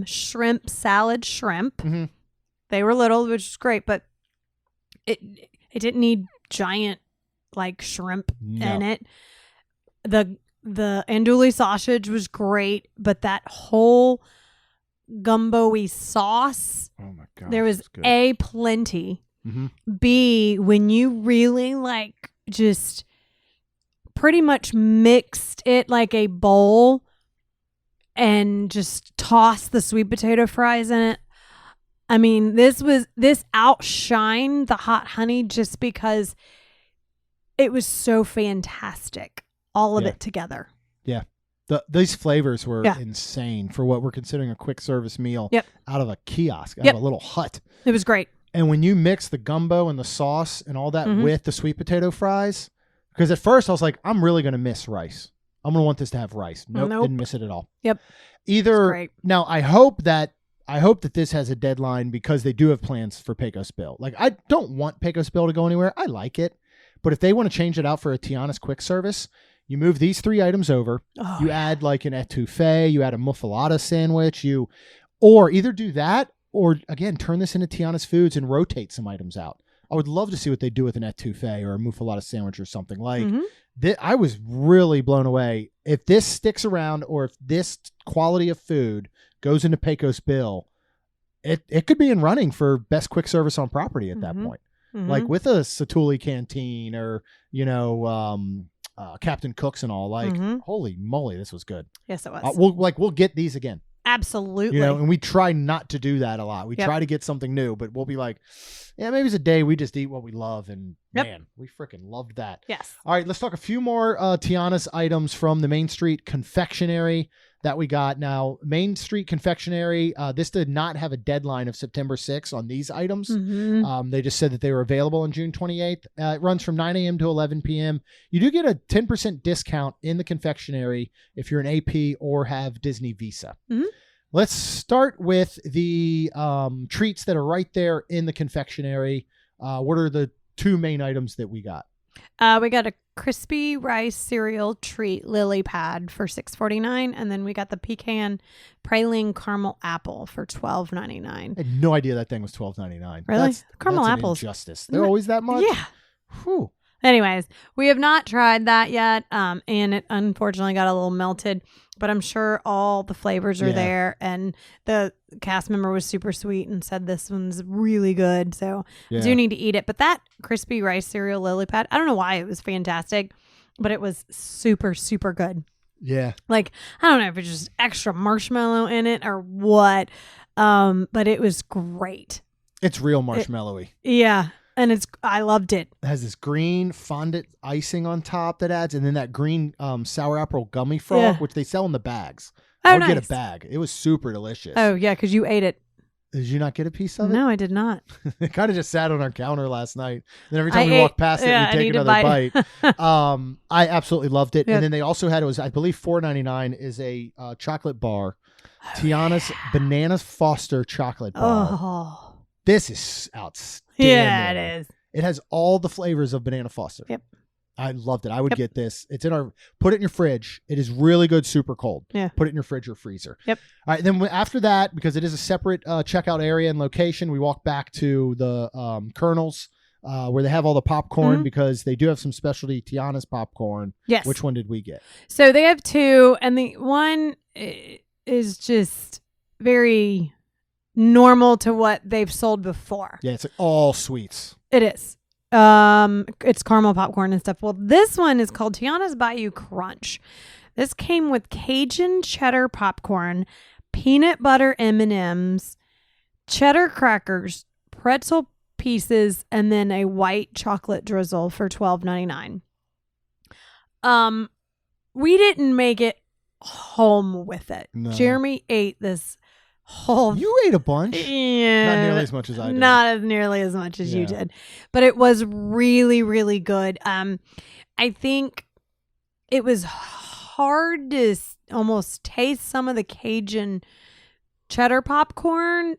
shrimp salad shrimp. Mm-hmm. They were little, which is great, but it didn't need giant like shrimp in it. The andouille sausage was great, but that whole gumbo-y sauce, oh my god, there was A, plenty. Mm-hmm. B, when you really like just pretty much mixed it like a bowl and just tossed the sweet potato fries in it. I mean, this outshined the hot honey just because it was so fantastic. All of it together. Yeah. These flavors were insane for what we're considering a quick service meal out of a kiosk, out of a little hut. It was great. And when you mix the gumbo and the sauce and all that with the sweet potato fries, because at first I was like, I'm really going to miss rice. I'm going to want this to have rice. Nope, didn't miss it at all. Yep. Now I hope that this has a deadline because they do have plans for Pecos Bill. Like I don't want Pecos Bill to go anywhere. I like it. But if they want to change it out for a Tiana's quick service, you move these 3 items over. You add like an etouffee, you add a muffalata sandwich, or either do that or again, turn this into Tiana's Foods and rotate some items out. I would love to see what they do with an etouffee or a muffalata sandwich or something like I was really blown away. If this sticks around or if this quality of food goes into Pecos Bill, it could be in running for best quick service on property at that point. Like with a Satuli Canteen or, Captain Cook's and all, like, holy moly, this was good. Yes, it was. We'll get these again. Absolutely. And we try not to do that a lot. We try to get something new, but we'll be like, yeah, maybe it's a day we just eat what we love. And man, we freaking loved that. Yes. All right, let's talk a few more Tiana's items from the Main Street Confectionery that we got. Now, Main Street Confectionery, this did not have a deadline of September 6th on these items. They just said that they were available on June 28th. It runs from 9 a.m. to 11 p.m. You do get a 10% discount in the confectionery if you're an AP or have Disney Visa. Let's start with the treats that are right there in the confectionery. What are the 2 main items that we got? We got a crispy rice cereal treat lily pad for $6.49, and then we got the pecan praline caramel apple for $12.99. I had no idea that thing was $12.99. Really? That's Caramel an apples. injustice. They're always that much? Yeah. Whew. Anyways, we have not tried that yet. And it unfortunately got a little melted, but I'm sure all the flavors are there. And the cast member was super sweet and said this one's really good. So I do need to eat it. But that crispy rice cereal lily pad, I don't know why it was fantastic, but it was super, super good. Yeah. Like, I don't know if it's just extra marshmallow in it or what. But it was great. It's real marshmallowy. Yeah. And I loved it. It has this green fondant icing on top that adds, and then that green sour apple gummy frog, which they sell in the bags. I would get a bag. It was super delicious. Oh, yeah, because you ate it. Did you not get a piece of it? No, I did not. It kind of just sat on our counter last night. Then every time we walk past it, we take another bite. I absolutely loved it. And then they also had, it was, I believe, $4.99 is a chocolate bar. Tiana's Banana Foster chocolate bar. Oh. This is outstanding. Yeah, it is. It has all the flavors of Banana Foster. Yep. I loved it. I would get this. It's put it in your fridge. It is really good, super cold. Yeah. Put it in your fridge or freezer. Yep. All right. Then after that, because it is a separate checkout area and location, we walk back to the Colonel's where they have all the popcorn because they do have some specialty Tiana's popcorn. Yes. Which one did we get? So they have two, and the one is just very normal to what they've sold before. Yeah, it's like all sweets. It is. It's caramel popcorn and stuff. Well, this one is called Tiana's Bayou Crunch. This came with Cajun cheddar popcorn, peanut butter M&Ms, cheddar crackers, pretzel pieces, and then a white chocolate drizzle for $12.99. We didn't make it home with it. No. Jeremy ate this whole. You ate a bunch. Yeah, Not nearly as much as I did. Not as nearly as much as you did, but it was really, really good. I think it was hard to almost taste some of the Cajun cheddar popcorn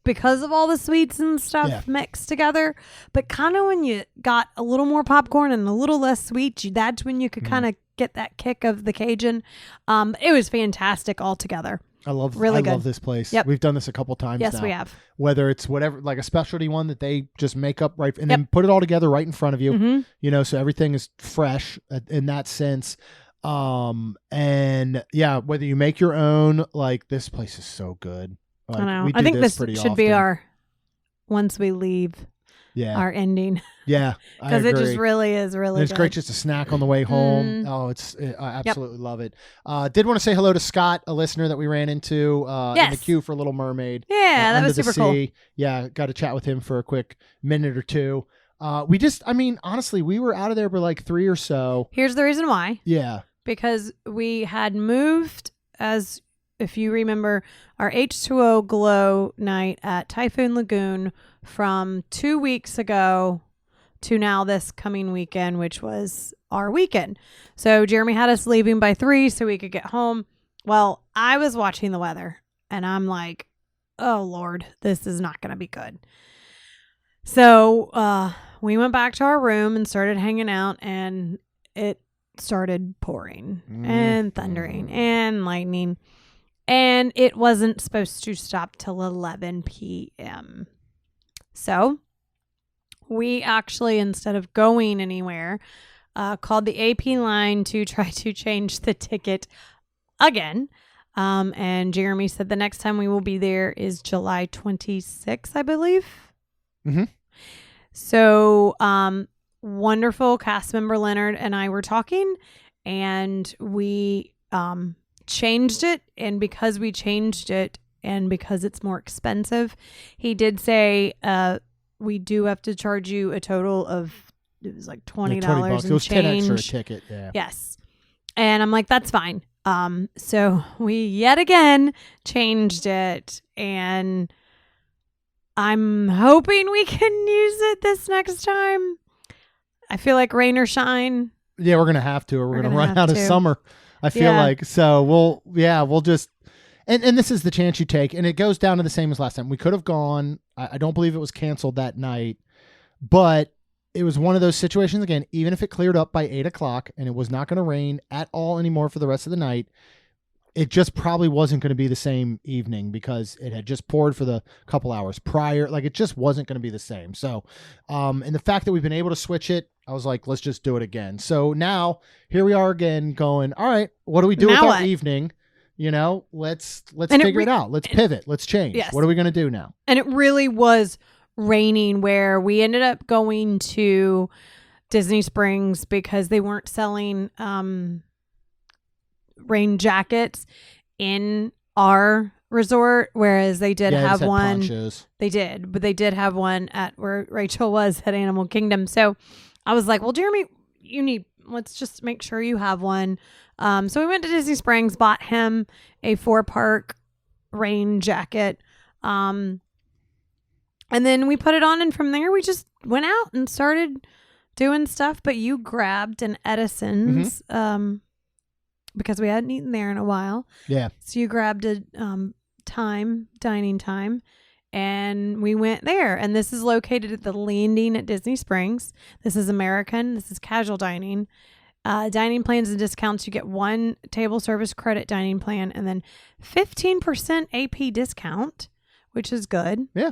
because of all the sweets and stuff mixed together. But kind of when you got a little more popcorn and a little less sweet, that's when you could kind of get that kick of the Cajun. It was fantastic altogether. I love this place. Yep. We've done this a couple times now. Yes, we have. Whether it's whatever, like a specialty one that they just make up right and then put it all together right in front of you, so everything is fresh in that sense. And yeah, whether you make your own, like this place is so good. Like, I know. We do I think this pretty should often. be our once we leave. Yeah. Our ending. Yeah. Because it just really is really It's good. great just a snack on the way home. Oh, I absolutely love it. Did want to say hello to Scott, a listener that we ran into in the queue for Little Mermaid. Yeah, that was super cool. Yeah, got to chat with him for a quick minute or two. Honestly, we were out of there by like 3 or so. Here's the reason why. Yeah. Because we had moved, as if you remember, our H2O Glow night at Typhoon Lagoon from 2 weeks ago to now this coming weekend, which was our weekend. So Jeremy had us leaving by 3 so we could get home. Well, I was watching the weather and I'm like, oh Lord, this is not going to be good. So we went back to our room and started hanging out, and it started pouring and thundering and lightning. And it wasn't supposed to stop till 11 p.m. So we actually, instead of going anywhere, called the AP line to try to change the ticket again. And Jeremy said the next time we will be there is July 26th, I believe. Mm-hmm. So wonderful cast member Leonard and I were talking, and we changed it. And because we changed it and because it's more expensive, he did say we do have to charge you a total of, it was like $20 and it was change. 10 extra a ticket. Yeah. Yes. And I'm like, that's fine. So we yet again changed it, and I'm hoping we can use it this next time. I feel like rain or shine. Yeah, we're going to have to, or we're going to run out of summer. I feel like, so we'll just, and this is the chance you take. And it goes down to the same as last time. We could have gone. I don't believe it was canceled that night, but it was one of those situations again, even if it cleared up by 8 o'clock and it was not going to rain at all anymore for the rest of the night, it just probably wasn't going to be the same evening because it had just poured for the couple hours prior. Like, it just wasn't going to be the same. So, and the fact that we've been able to switch it, I was like, let's just do it again. So now here we are again going, all right, what do we do with our evening? You know, let's figure it out. Let's pivot. Let's change. Yes. What are we going to do now? And it really was raining where we ended up going to Disney Springs because they weren't selling rain jackets in our resort, whereas they did have one. Ponchos. They did, but they did have one at where Rachel was at Animal Kingdom. So I was like, well, Jeremy, let's just make sure you have one. So we went to Disney Springs, bought him a 4-park rain jacket. And then we put it on, and from there we just went out and started doing stuff. But you grabbed an Edison's, because we hadn't eaten there in a while. Yeah. So you grabbed a dining time, and we went there. And this is located at the Landing at Disney Springs. This is American. This is casual dining. Dining plans and discounts. You get 1 table service credit dining plan, and then 15% AP discount, which is good. Yeah.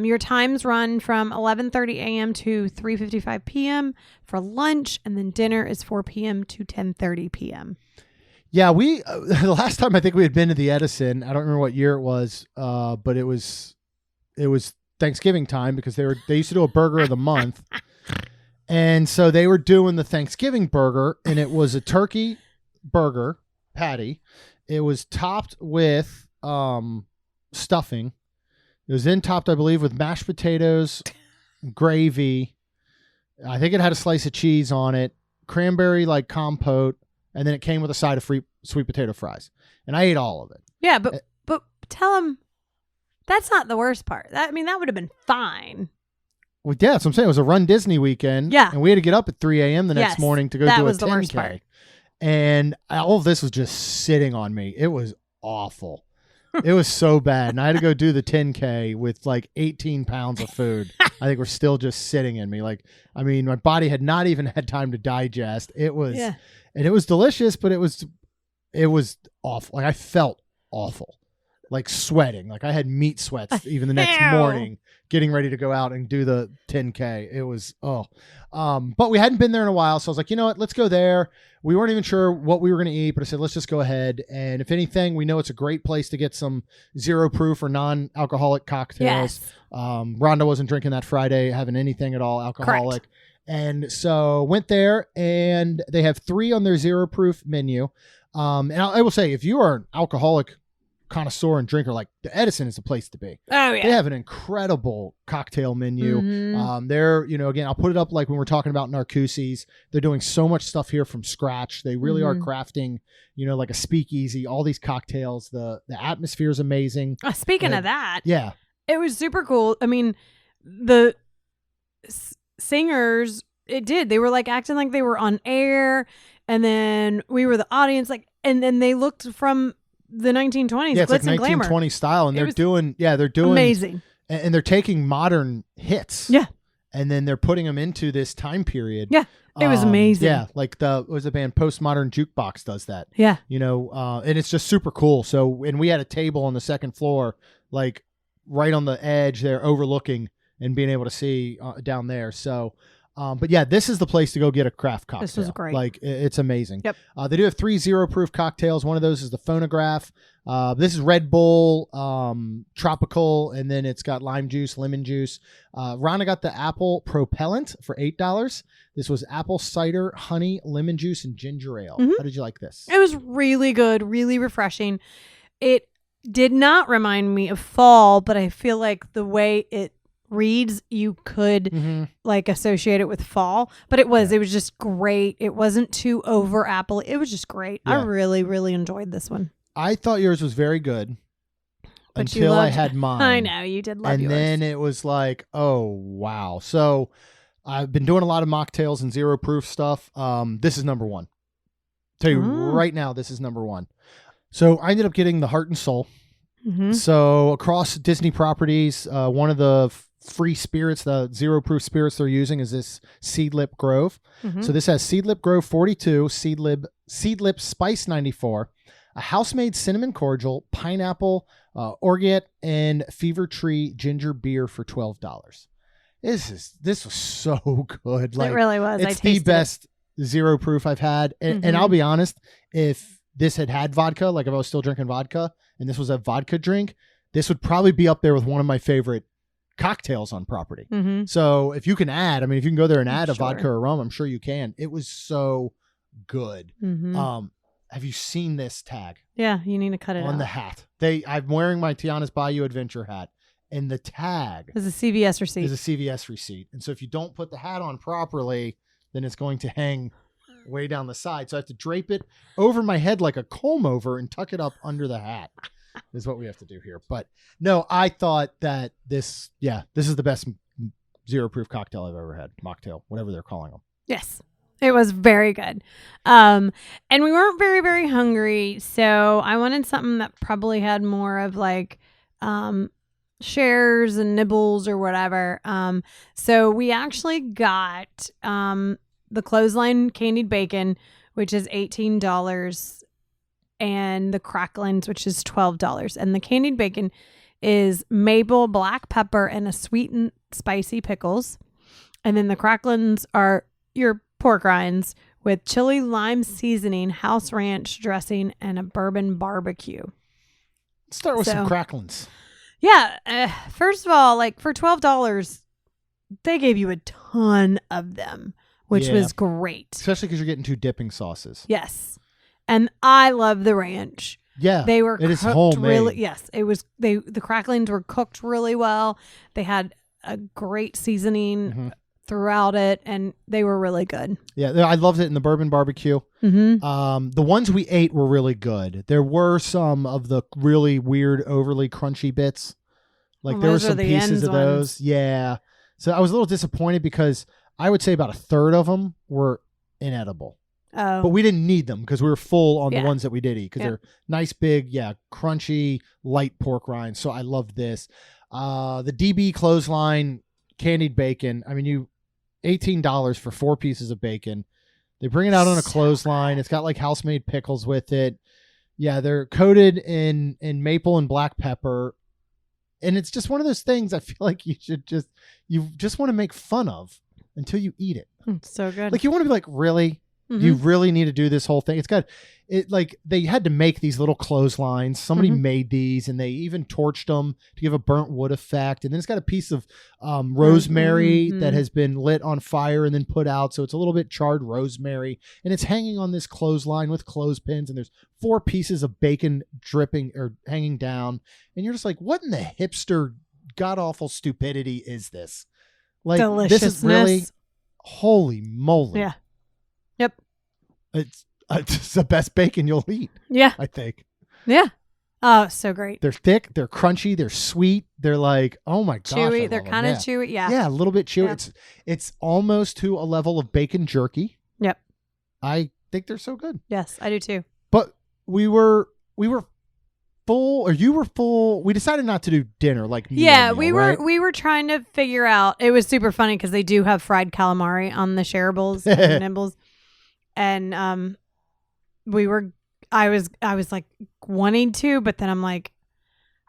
Your times run from 11:30 a.m. to 3:55 p.m. for lunch, and then dinner is 4 p.m. to 10:30 p.m. Yeah, we the last time I think we had been to the Edison, I don't remember what year it was, but it was Thanksgiving time because they used to do a burger of the month. And so they were doing the Thanksgiving burger, and it was a turkey burger patty. It was topped with stuffing. It was then topped, I believe, with mashed potatoes, gravy. I think it had a slice of cheese on it, cranberry like compote, and then it came with a side of sweet potato fries. And I ate all of it. Yeah, but tell them that's not the worst part. That would have been fine. Well, yeah, that's what I'm saying. It was a Run Disney weekend. Yeah. And we had to get up at 3 a.m. the next morning to go do a 10K. That was the worst part. And all of this was just sitting on me. It was awful. It was so bad. And I had to go do the 10K with like 18 pounds of food. I think we're still just sitting in me. Like, I mean, my body had not even had time to digest. It was, and it was delicious, but it was awful. Like, I felt awful. Like sweating. Like I had meat sweats even the next morning getting ready to go out and do the 10K. It was, but we hadn't been there in a while. So I was like, you know what, let's go there. We weren't even sure what we were going to eat, but I said, let's just go ahead. And if anything, we know it's a great place to get some 0 proof or non-alcoholic cocktails. Yes. Rhonda wasn't drinking that Friday, having anything at all alcoholic. Correct. And so went there, and they have 3 on their 0 proof menu. And I will say, if you are an alcoholic connoisseur and drinker, like the Edison is the place to be. Oh yeah, they have an incredible cocktail menu. They're, again, I'll put it up like when we're talking about Narcoossee's. They're doing so much stuff here from scratch. They really are crafting, like a speakeasy, all these cocktails. The atmosphere is amazing. Speaking of that, yeah, it was super cool. I mean, the singers, they were like acting like they were on air, and then we were the audience, like, and then they looked from the 1920s, yeah, it's glitz like and glamour 1920 style, and they're doing amazing, and they're taking modern hits, and then they're putting them into this time period. Yeah, it was amazing. Yeah, like what was the band Postmodern Jukebox does that. Yeah, and it's just super cool. So, and we had a table on the second floor, like right on the edge there, overlooking and being able to see down there. So. But yeah, this is the place to go get a craft cocktail. This was great. Like, it's amazing. Yep. They do have 3 0 proof cocktails. One of those is the Phonograph. This is Red Bull, tropical, and then it's got lime juice, lemon juice. Rhonda got the apple propellant for $8. This was apple cider, honey, lemon juice, and ginger ale. How did you like this? It was really good, really refreshing. It did not remind me of fall, but I feel like the way it reads, you could like associate it with fall, but it was just great. It wasn't too over apple. It was just great. I really, really enjoyed this one. I thought yours was very good until I had mine. I know you did love yours. And then it was like, oh wow. So I've been doing a lot of mocktails and 0 proof stuff. This is number 1. Tell you right now, this is number 1. So I ended up getting the Heart and Soul. So across Disney properties, one of the free spirits, the 0 proof spirits they're using is this Seedlip Grove. So this has Seedlip Grove 42, Seedlip Spice 94, a house-made cinnamon cordial, pineapple, orgeat, and fever tree ginger beer for $12. This was so good. It really was. It's the best zero proof I've had. And I'll be honest, if this had vodka, like if I was still drinking vodka and this was a vodka drink, this would probably be up there with one of my favorite cocktails on property. So if you can add, if you can go there and add a vodka or rum, I'm sure you can. It was so good. Have you seen this tag? Yeah, you need to cut it on out. The hat. I'm wearing my Tiana's Bayou Adventure hat, and the tag is a CVS receipt. Is a CVS receipt. And so if you don't put the hat on properly, then it's going to hang way down the side. So I have to drape it over my head like a comb over and tuck it up under the hat. Is what we have to do here. But no, I thought that this is the best zero proof cocktail I've ever had. Mocktail, whatever they're calling them. Yes. It was very good. And we weren't very, very hungry. So I wanted something that probably had more of like shares and nibbles or whatever. So we actually got the Clothesline candied bacon, which is $18, and the cracklins, which is $12. And the candied bacon is maple, black pepper, and a sweet and spicy pickles. And then the cracklins are your pork rinds with chili lime seasoning, house ranch dressing, and a bourbon barbecue. Let's start with some cracklins. Yeah. First of all, like for $12, they gave you a ton of them, which was great. Especially because you're getting 2 dipping sauces. Yes. And I love the ranch. Yeah. They were it is homemade. Yes. It was the cracklings were cooked really well. They had a great seasoning throughout it, and they were really good. Yeah, I loved it in the bourbon barbecue. The ones we ate were really good. There were some of the really weird, overly crunchy bits. Like there were some pieces of those. Yeah. So I was a little disappointed because I would say about a third of them were inedible. Oh. But we didn't need them because we were full on the ones that we did eat because they're nice, big, crunchy, light pork rinds. So I loved this. The DB Clothesline candied bacon. $18 for 4 pieces of bacon. They bring it out on a clothesline. It's got like house-made pickles with it. Yeah, they're coated in maple and black pepper. And it's just one of those things I feel like you just want to make fun of until you eat it. It's so good. Like you want to be like, really? You really need to do this whole thing? It's got it like they had to make these little clotheslines. Somebody made these, and they even torched them to give a burnt wood effect. And then it's got a piece of rosemary that has been lit on fire and then put out, so it's a little bit charred rosemary. And it's hanging on this clothesline with clothespins. And there's 4 pieces of bacon dripping or hanging down. And you're just like, what in the hipster god awful stupidity is this? Like this is really holy moly. Yeah. Yep. It's the best bacon you'll eat. Yeah. I think. Yeah. Oh, so great. They're thick. They're crunchy. They're sweet. They're like, oh my gosh. Chewy. They're kind of chewy. Yeah. Yeah. A little bit chewy. Yeah. It's almost to a level of bacon jerky. Yep. I think they're so good. Yes, I do too. But we were full, or you were full. We decided not to do dinner like meal, we right? were trying to figure out. It was super funny because they do have fried calamari on the shareables and nibbles. And I was like wanting to, but then I'm like,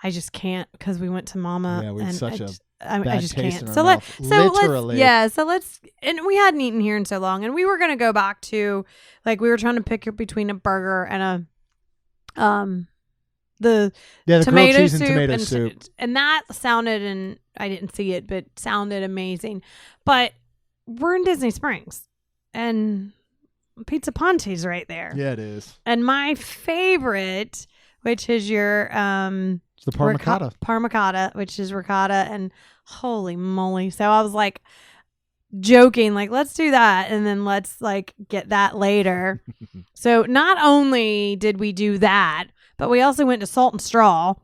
I just can't because we went to Mama. Yeah, we had such a I just taste can't. in So our mouth. Literally. And we hadn't eaten here in so long, and we were gonna go back to like we were trying to pick between a burger and the tomato grilled cheese soup and tomato soup, and that sounded, and I didn't see it, but sounded amazing. But we're in Disney Springs, and Pizza Ponte's right there. Yeah, it is. And my favorite, which is your it's the parmicotta, which is ricotta, and holy moly. So I was like joking, like, let's do that, and then let's like get that later. So not only did we do that, but we also went to Salt and Straw.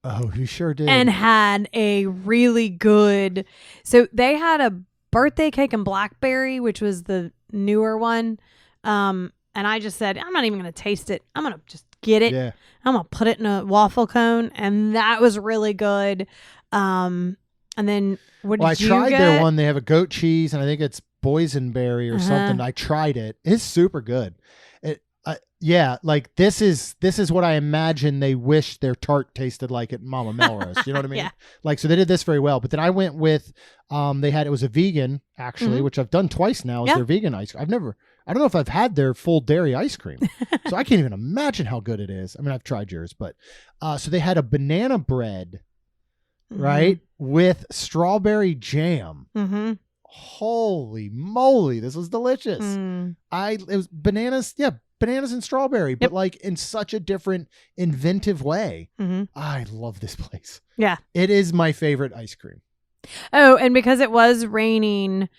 Oh, you sure did. And had a really good, so they had a birthday cake and blackberry, which was the newer one. And I just said, I'm not even going to taste it. I'm going to just get it. Yeah. I'm going to put it in a waffle cone. And that was really good. And then what did you get? I tried their one. They have a goat cheese, and I think it's boysenberry or something. I tried it. It's super good. Yeah, like this is what I imagine they wish their tart tasted like at Mama Melrose. You know what I mean? Yeah. Like, so they did this very well. But then I went with, it was a vegan actually, which I've done twice now. Is their vegan ice cream. I don't know if I've had their full dairy ice cream, so I can't even imagine how good it is. I mean, I've tried yours, but so they had a banana bread, right, with strawberry jam. Mm-hmm. Holy moly, this was delicious. It was bananas and strawberry, but like in such a different inventive way. I love this place. Yeah. It is my favorite ice cream. Oh, and because it was raining,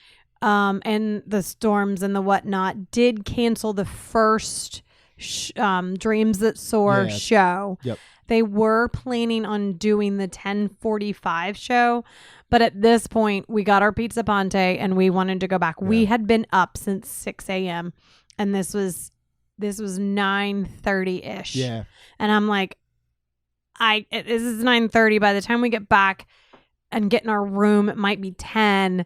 and the storms and the whatnot did cancel the first Dreams That Soar show. Yep. They were planning on doing the 10:45 show, but at this point we got our pizza ponte and we wanted to go back. We had been up since 6 a.m. and this was 9:30-ish. Yeah. And I'm like, this is 9:30. By the time we get back and get in our room, it might be 10.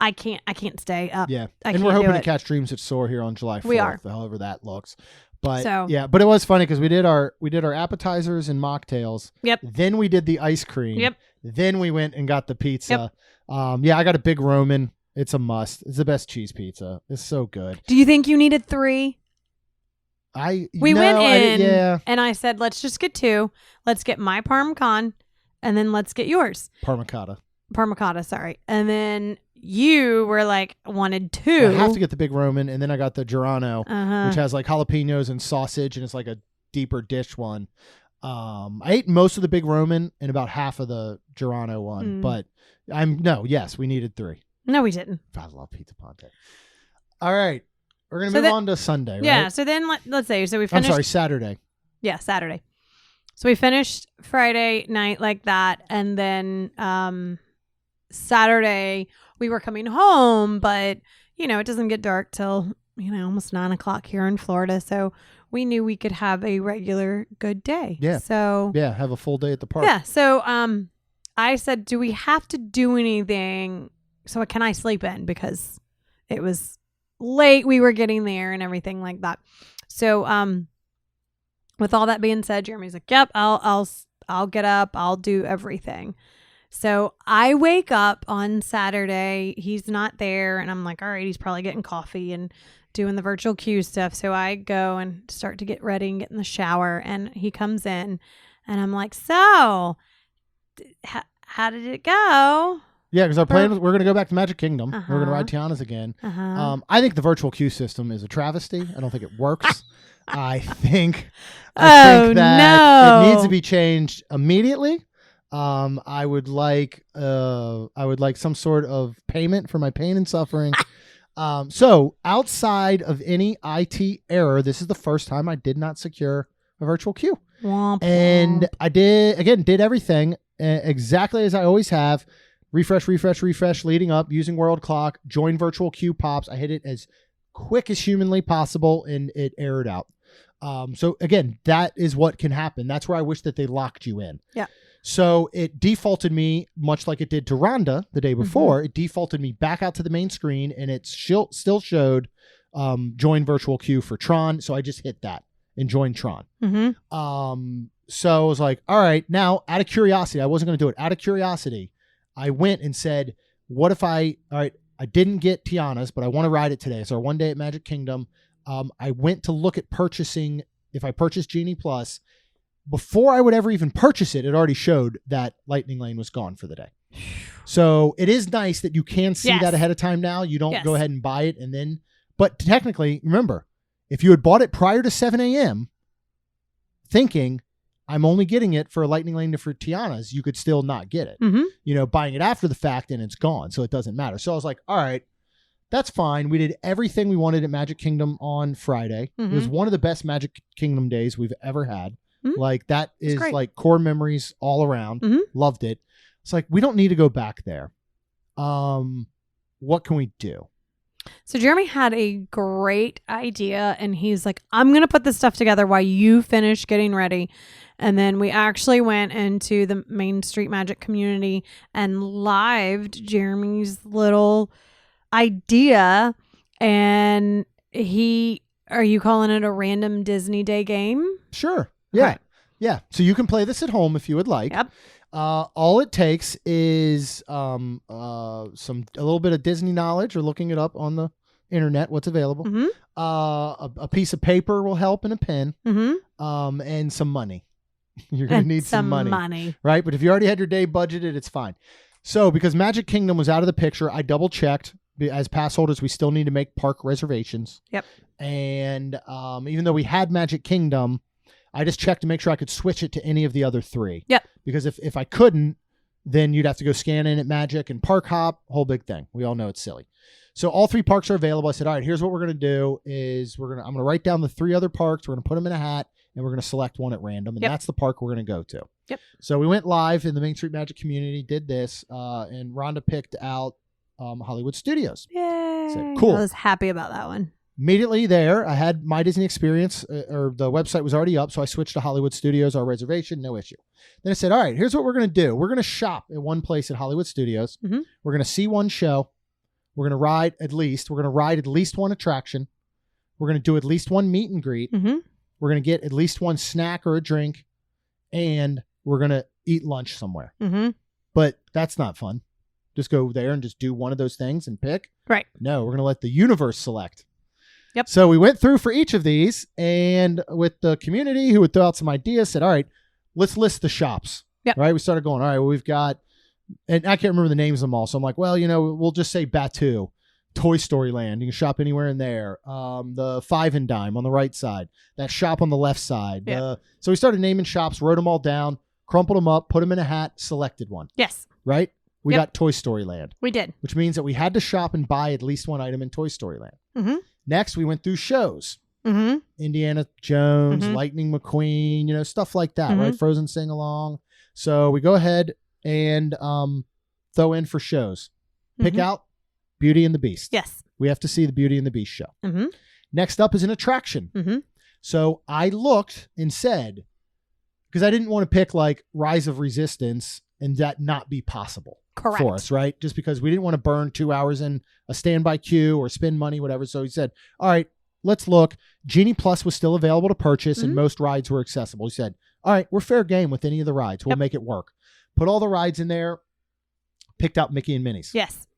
I can't stay up. Yeah. And we're hoping to catch Dreams That Soar here on July 4th. We are. However that looks. But so, but it was funny because we did our appetizers and mocktails. Yep. Then we did the ice cream. Yep. Then we went and got the pizza. Yep. I got a Big Roman. It's a must. It's the best cheese pizza. It's so good. Do you think you needed 3? We went in and I said, let's just get 2. Let's get my Parmesan and then let's get yours. Parmicotta, sorry. And then you were like, wanted 2. I have to get the Big Roman, and then I got the Girano, which has like jalapenos and sausage, and it's like a deeper dish one. I ate most of the Big Roman and about half of the Girano one, but we needed 3. No, we didn't. I love pizza ponte. All right. We're going to move on to Sunday, right? Yeah, so then let's say, so we finished. I'm sorry, Saturday. Yeah, Saturday. So we finished Friday night like that, and then Saturday we were coming home, but it doesn't get dark till almost 9 o'clock here in Florida, so we knew we could have a regular good day. Yeah. So have a full day at the park. Yeah. So I said, do we have to do anything? So can I sleep in, because it was late, we were getting there and everything like that. So with all that being said, Jeremy's like, yep, I'll get up, I'll do everything. So I wake up on Saturday, he's not there, and I'm like, all right, he's probably getting coffee and doing the virtual queue stuff. So I go and start to get ready and get in the shower, and he comes in and I'm like, so how did it go? Yeah, because our plan was we're going to go back to Magic Kingdom. We're going to ride Tiana's again. I think the virtual queue system is a travesty. I don't think it works. I think that it needs to be changed immediately. I would like some sort of payment for my pain and suffering. So outside of any IT error, this is the first time I did not secure a virtual queue. And I did everything exactly as I always have. Refresh leading up, using world clock, join virtual queue pops. I hit it as quick as humanly possible and it errored out. So again, that is what can happen. That's where I wish that they locked you in. Yeah. So it defaulted me, much like it did to Rhonda the day before. It defaulted me back out to the main screen, and it still showed join virtual queue for Tron. So I just hit that and joined Tron. So I was like, all right, now out of curiosity, I wasn't going to do it. Out of curiosity, I went and said, what if I didn't get Tiana's, but I want to ride it today. So our one day at Magic Kingdom, I went to look at purchasing, if I purchased Genie Plus. Before I would ever even purchase it, it already showed that Lightning Lane was gone for the day. So it is nice that you can see that ahead of time now. You don't go ahead and buy it and then, but technically, remember, if you had bought it prior to 7 a.m. thinking I'm only getting it for Lightning Lane for Tiana's, you could still not get it. Buying it after the fact and it's gone. So it doesn't matter. So I was like, all right, that's fine. We did everything we wanted at Magic Kingdom on Friday. It was one of the best Magic Kingdom days we've ever had. Like that is like core memories all around. Loved it. It's like, we don't need to go back there. What can we do? So Jeremy had a great idea, and he's like, I'm going to put this stuff together while you finish getting ready. And then we actually went into the Main Street Magic community and lived Jeremy's little idea. And he Are you calling it a random Disney Day game? Sure. Yeah. Okay. Yeah. So you can play this at home if you would like. Yep. All it takes is a little bit of Disney knowledge or looking it up on the internet, what's available. Mm-hmm. A piece of paper will help and a pen. Mm-hmm. And some money. You're going to need some money. Right? But if you already had your day budgeted, it's fine. So because Magic Kingdom was out of the picture, I double checked. As pass holders, we still need to make park reservations. Yep. And even though we had Magic Kingdom, I just checked to make sure I could switch it to any of the other three. Yep. Because if I couldn't, then you'd have to go scan in at Magic and Park Hop, whole big thing. We all know it's silly. So all 3 parks are available. I said, all right, here's what we're going to do is I'm going to write down the 3 other parks. We're going to put them in a hat and we're going to select one at random. And that's the park we're going to go to. Yep. So we went live in the Main Street Magic community, did this, and Rhonda picked out Hollywood Studios. Yay. Said, cool. I was happy about that one. Immediately there, I had My Disney Experience, or the website was already up, so I switched to Hollywood Studios, our reservation, no issue. Then I said, all right, here's what we're going to do. We're going to shop at one place at Hollywood Studios. Mm-hmm. We're going to see one show. We're going to ride at least one attraction. We're going to do at least one meet and greet. Mm-hmm. We're going to get at least one snack or a drink, and we're going to eat lunch somewhere. Mm-hmm. But that's not fun. Just go there and just do one of those things and pick. Right. No, we're going to let the universe select. Yep. So we went through for each of these, and with the community who would throw out some ideas, said, all right, let's list the shops. Yep. Right. We started going, all right, well, we've got, and I can't remember the names of them all. So I'm like, well, we'll just say Batu, Toy Story Land. You can shop anywhere in there. The Five and Dime on the right side, that shop on the left side. Yeah. So we started naming shops, wrote them all down, crumpled them up, put them in a hat, selected one. Yes. Right. We Yep. got Toy Story Land. We did. Which means that we had to shop and buy at least one item in Toy Story Land. Mm-hmm. Next, we went through shows. Mm-hmm. Indiana Jones, Mm-hmm. Lightning McQueen, stuff like that, Mm-hmm. right? Frozen Sing Along. So we go ahead and throw in for shows. Pick Mm-hmm. out Beauty and the Beast. Yes. We have to see the Beauty and the Beast show. Mm-hmm. Next up is an attraction. Mm-hmm. So I looked and said, because I didn't want to pick like Rise of Resistance and that not be possible. Correct. For us, right? Just because we didn't want to burn 2 hours in a standby queue or spend money, whatever. So he said, all right, let's look. Genie Plus was still available to purchase and most rides were accessible. He said, all right, we're fair game with any of the rides. We'll make it work. Put all the rides in there, picked out Mickey and Minnie's. Yes.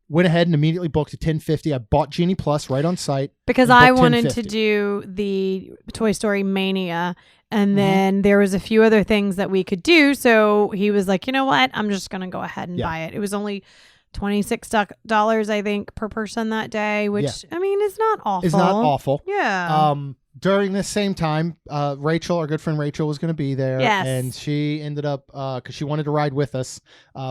Went ahead and immediately booked a $10.50. I bought Genie Plus right on site. Because and I booked wanted to $10.50. do the Toy Story Mania, and then there was a few other things that we could do. So he was like, you know what? I'm just going to go ahead and buy it. It was only $26, I think, per person that day, which, I mean, is not awful. It's not awful. Yeah. During this same time, Rachel, our good friend Rachel, was going to be there. Yes. And she ended up, because she wanted to ride with us,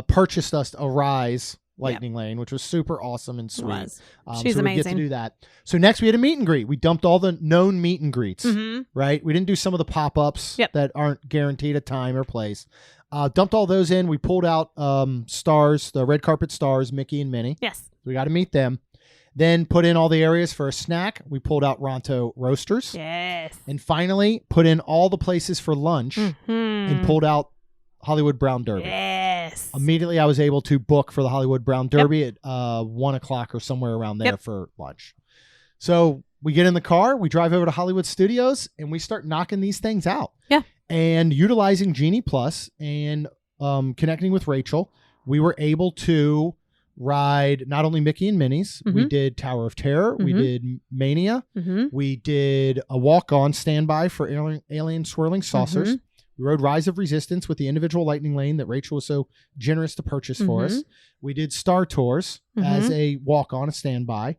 purchased us a Rise Lightning Lane, which was super awesome and sweet. It was. She's so we get amazing. to do that. So next we had a meet and greet. We dumped all the known meet and greets, Mm-hmm. right? We didn't do some of the pop-ups that aren't guaranteed a time or place. Dumped all those in. We pulled out stars, the red carpet stars, Mickey and Minnie. Yes. We got to meet them. Then put in all the areas for a snack. We pulled out Ronto Roasters. Yes. And finally put in all the places for lunch and pulled out Hollywood Brown Derby. Yes. Immediately I was able to book for the Hollywood Brown Derby at 1 o'clock or somewhere around there for lunch. So we get in the car, we drive over to Hollywood Studios, and we start knocking these things out. Yeah. And utilizing Genie Plus and connecting with Rachel, we were able to ride not only Mickey and Minnie's, we did Tower of Terror, we did Mania, we did a walk-on standby for alien swirling saucers. We rode Rise of Resistance with the individual lightning lane that Rachel was so generous to purchase for us. We did Star Tours as a walk-on, a standby.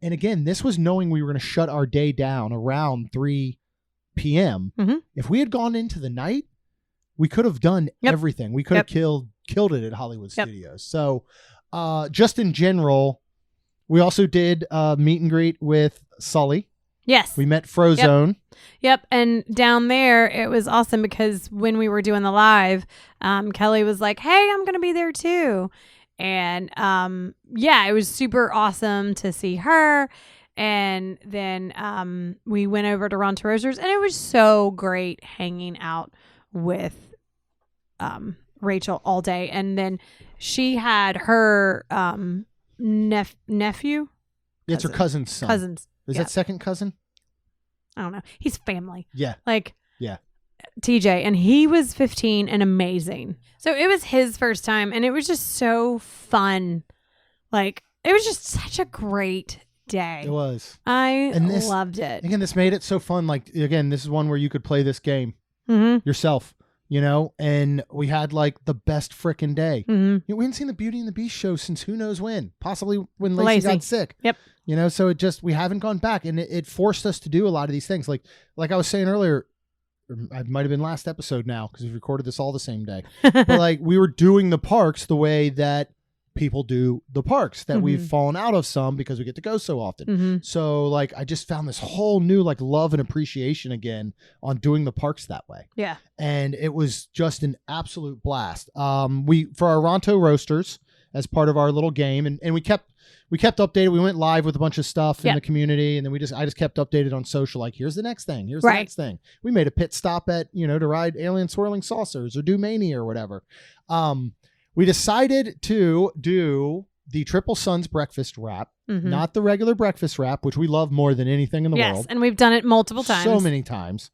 And again, this was knowing we were going to shut our day down around 3 p.m. If we had gone into the night, we could have done everything. We could have killed it at Hollywood Studios. So just in general, we also did meet and greet with Sully. Yes. We met Frozone. Yep. And down there, it was awesome because when we were doing the live, Kelly was like, hey, I'm going to be there too. And it was super awesome to see her. And then we went over to Ronto Roasters, and it was so great hanging out with Rachel all day. And then she had her nephew. It's her cousin's son. Is that second cousin? I don't know. He's family. Yeah. Like, yeah. TJ, and he was 15 and amazing. So it was his first time, and it was just so fun. Like, it was just such a great day. It was. I loved it. Again, this made it so fun. Like, again, this is one where you could play this game yourself, you know, and we had like the best frickin' day. You know, we hadn't seen the Beauty and the Beast show since who knows when, possibly when Lacey got sick. Yep. You know, so we haven't gone back, and it forced us to do a lot of these things. Like I was saying earlier, it might have been last episode now because we recorded this all the same day. But like we were doing the parks the way that people do the parks that we've fallen out of some because we get to go so often. So like I just found this whole new like love and appreciation again on doing the parks that way. Yeah. And it was just an absolute blast. We for our Ronto roasters as part of our little game, and we kept updated. We went live with a bunch of stuff in the community, and then I just kept updated on social. Like, here's the next thing. Here's the next thing. We made a pit stop at, you know, to ride alien swirling saucers or do Mania or whatever. We decided to do the Triple Suns breakfast wrap, not the regular breakfast wrap, which we love more than anything in the world. Yes, and we've done it multiple times. So many times.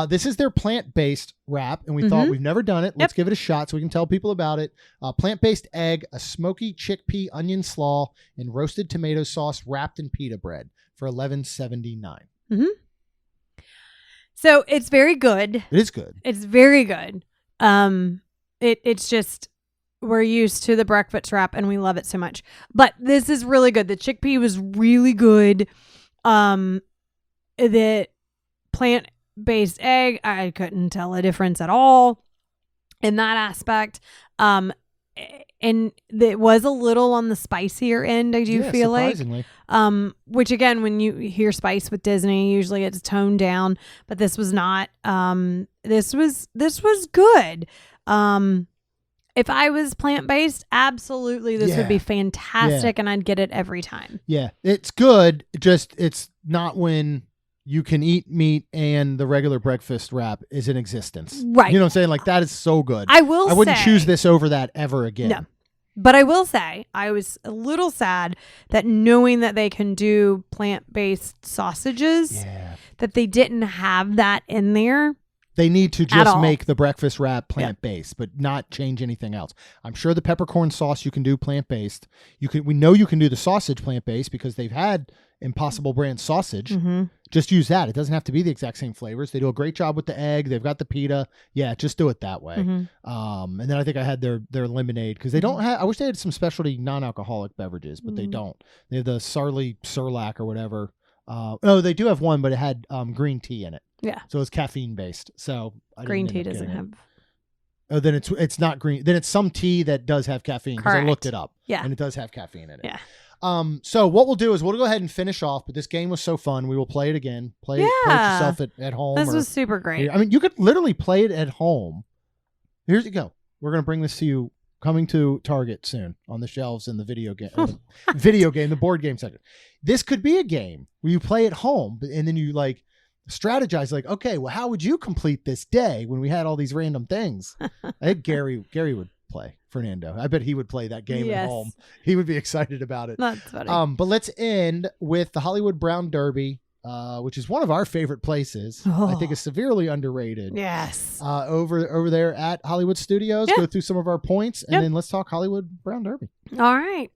This is their plant-based wrap, and we thought we've never done it. Let's give it a shot so we can tell people about it. Plant-based egg, a smoky chickpea onion slaw, and roasted tomato sauce wrapped in pita bread for $11.79. So it's very good. It is good. It's very good. It's just we're used to the breakfast wrap, and we love it so much. But this is really good. The chickpea was really good. The plant-based egg, I couldn't tell a difference at all in that aspect. And it was a little on the spicier end, I do feel surprisingly. like. Which again, when you hear spice with Disney, usually it's toned down, but this was not. This was good. If I was plant-based, absolutely this would be fantastic, and I'd get it every time. Yeah, it's good. It's not when you can eat meat and the regular breakfast wrap is in existence. Right. You know what I'm saying? Like, that is so good. I wouldn't choose this over that ever again. No. But I will say, I was a little sad that knowing that they can do plant-based sausages, that they didn't have that in there. They need to just make the breakfast wrap plant-based, but not change anything else. I'm sure the peppercorn sauce you can do plant-based. We know you can do the sausage plant-based because they've had Impossible brand sausage. Just use that. It doesn't have to be the exact same flavors. They do a great job with the egg. They've got the pita. Yeah, just do it that way. And then I think I had their lemonade because they don't have. I wish they had some specialty non-alcoholic beverages, but they don't. They have the Sarli Surlac or whatever. No, they do have one, but it had green tea in it. Yeah. So it's caffeine based. So green tea doesn't have. Oh, then it's not green. Then it's some tea that does have caffeine because I looked it up. Yeah. And it does have caffeine in it. Yeah. So what we'll do is we'll go ahead and finish off, but this game was so fun. We will play it again. Play it yourself at home. This was super great. I mean, you could literally play it at home. Here's you go. We're going to bring this to you coming to Target soon on the shelves in the video game, the board game section. This could be a game where you play at home and then you like strategize like, okay, well, how would you complete this day when we had all these random things? I think Gary would play. Fernando, I bet he would play that game at home. He would be excited about it. That's funny. But let's end with the Hollywood Brown Derby, which is one of our favorite places. I think is severely underrated. Yes. Over there at Hollywood Studios. Go through some of our points, and then let's talk Hollywood Brown Derby. All right.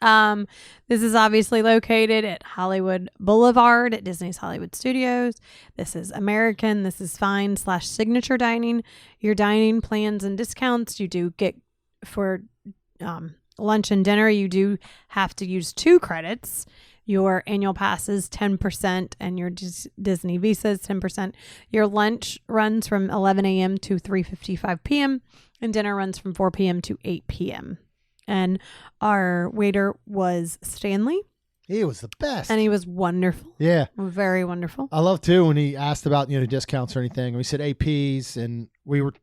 This is obviously located at Hollywood Boulevard at Disney's Hollywood Studios. This is American. This is fine / signature dining. Your dining plans and discounts you do get for lunch and dinner. You do have to use 2 credits. Your annual pass is 10% and your Disney Visa is 10%. Your lunch runs from 11 a.m. to 3:55 p.m. and dinner runs from 4 p.m. to 8 p.m. And our waiter was Stanley. He was the best. And he was wonderful. Yeah. Very wonderful. I love too when he asked about, discounts or anything. And we said APs and we were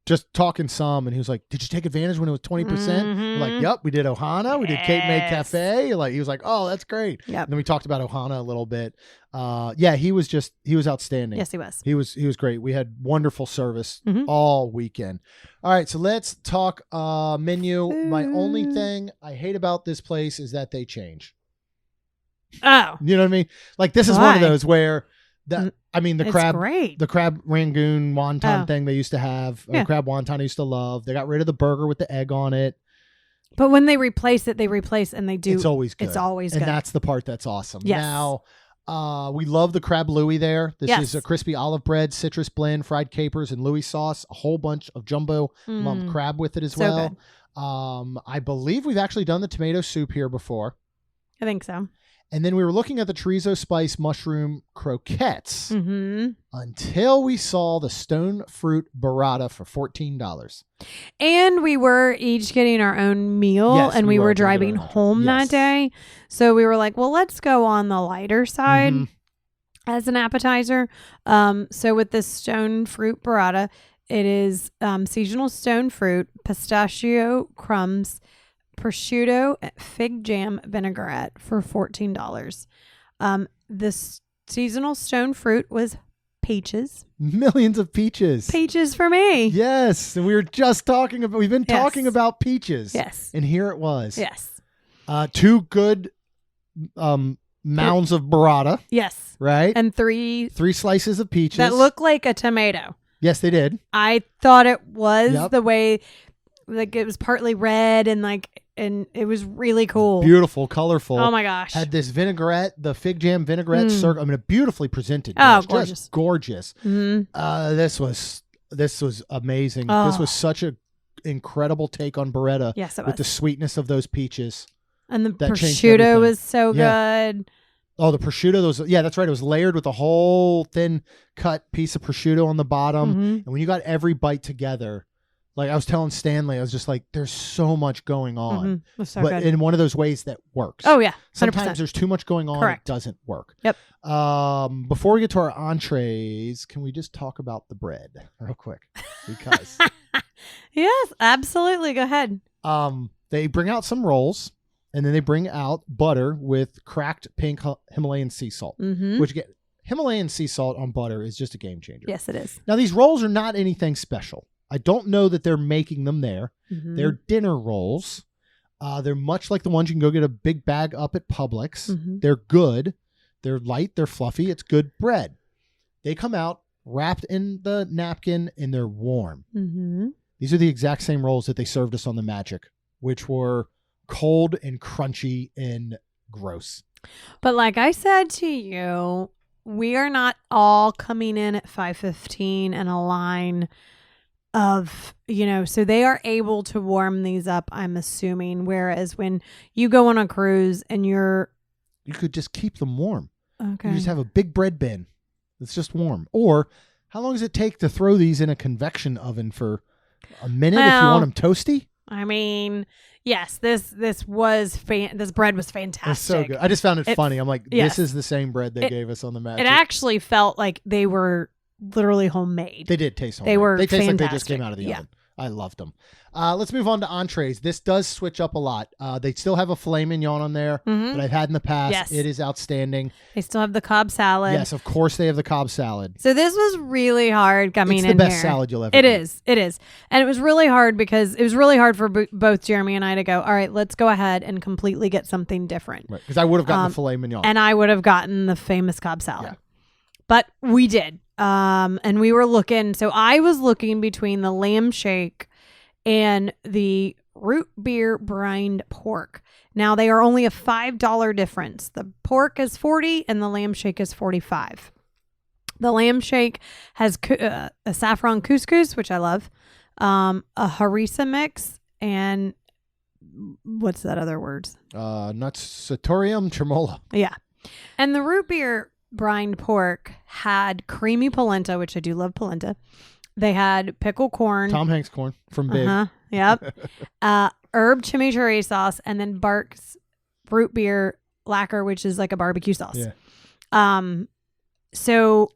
just talking some, and he was like, "Did you take advantage when it was 20%?" We're like, "Yep, we did Ohana, we did Cape May Cafe." Like, he was like, "Oh, that's great." Yep. And then we talked about Ohana a little bit. He was outstanding. Yes, he was. He was great. We had wonderful service all weekend. All right, so let's talk menu. My only thing I hate about this place is that they change. Oh. You know what I mean? Like this is one of those where the It's crab, great. the crab rangoon wonton thing they used to have, Yeah. crab wonton I used to love. They got rid of the burger with the egg on it. But when they replace it, and they do. It's always good. It's always and good. that's the part that's awesome. Yes. Now, we love the crab Louis there. This is a crispy olive bread, citrus blend, fried capers, and Louis sauce. A whole bunch of jumbo lump crab with it as well. Good. I believe we've actually done the tomato soup here before. I think so. And then we were looking at the chorizo spice mushroom croquettes Mm-hmm. until we saw the stone fruit burrata for $14. And we were each getting our own meal, Yes, and we we were were gonna driving get our own. home Yes. that day. So we were like, well, let's go on the lighter side as an appetizer. So with this stone fruit burrata, it is seasonal stone fruit, pistachio crumbs, prosciutto, fig jam vinaigrette for $14. This seasonal stone fruit was peaches. Millions of peaches. Peaches for me. Yes. And we were just talking about, we've been talking about peaches. Yes. And here it was. Yes. 2 good mounds of burrata, Yes. right? And 3 slices of peaches. that look like a tomato. Yes, they did. I thought it was Yep. the way, like it was partly red and it was really cool. Beautiful, colorful. Oh my gosh. Had this vinaigrette, the fig jam vinaigrette circle. I mean, a beautifully presented dish. Oh, gorgeous. Just gorgeous. Mm-hmm. This was amazing. Oh. This was such a incredible take on burrata. Yes, it with was. the sweetness of those peaches. And the that changed prosciutto everything. was so Yeah. good. Oh, the prosciutto. That's right. It was layered with a whole thin cut piece of prosciutto on the bottom. Mhm. And when you got every bite together, like I was telling Stanley, I was just like, there's so much going on. Mhm. It was so but good. in one of those ways that works. Oh yeah. 100%. Sometimes there's too much going on. Correct. It doesn't work. Yep. Before we get to our entrees, can we just talk about the bread real quick? Because Yes, absolutely. Go ahead. they bring out some rolls and then they bring out butter with cracked pink Himalayan sea salt, Mm-hmm. which get Himalayan sea salt on butter is just a game changer. Yes, it is. Now these rolls are not anything special. I don't know that they're making them there. Mhm. They're dinner rolls. They're much like the ones you can go get a big bag up at Publix. Mhm. They're good. They're light. They're fluffy. It's good bread. They come out wrapped in the napkin and they're warm. Mm-hmm. These are the exact same rolls that they served us on the Magic, which were cold and crunchy and gross. But like I said to you, we are not all coming in at 5:15 in a line of, so they are able to warm these up, I'm assuming. Whereas when you go on a cruise and You could just keep them warm. okay. You just have a big bread bin that's just warm. Or how long does it take to throw these in a convection oven for a minute if you Well, want them toasty? I mean, yes, this was this bread was fantastic. It's so good. I just found it funny. I'm like, yes. this is the same bread they gave us on the Magic. It actually felt like they were literally homemade. They did taste homemade. They were They taste like they just fantastic. came out of the Yeah. oven. I loved them. Let's move on to entrees. This does switch up a lot. They still have a filet mignon on there that I've had in the past. Yes. It is outstanding. They still have the Cobb salad. Yes, of course they have the Cobb salad. So this was really hard coming It's in the best here. salad you'll ever It eat. is. It is. And it was really hard because it was really hard for both Jeremy and I to go, all right, let's go ahead and completely get something different. Right, because I would have gotten the filet mignon. And I would have gotten the famous Cobb salad. Yeah. But we did. And we were looking. So I was looking between the lamb shake and the root beer brined pork. Now they are only a $5 difference. The pork is $40 and the lamb shake is $45. The lamb shake has a saffron couscous, which I love, a harissa mix, and what's that other words? Nuts satorium tremola. Yeah. And the root beer brined pork had creamy polenta, which I do love polenta. They had pickled corn. Tom Hanks corn from Big. Yep. Herb chimichurri sauce, and then Bark's root beer lacquer, which is like a barbecue sauce. Yeah. So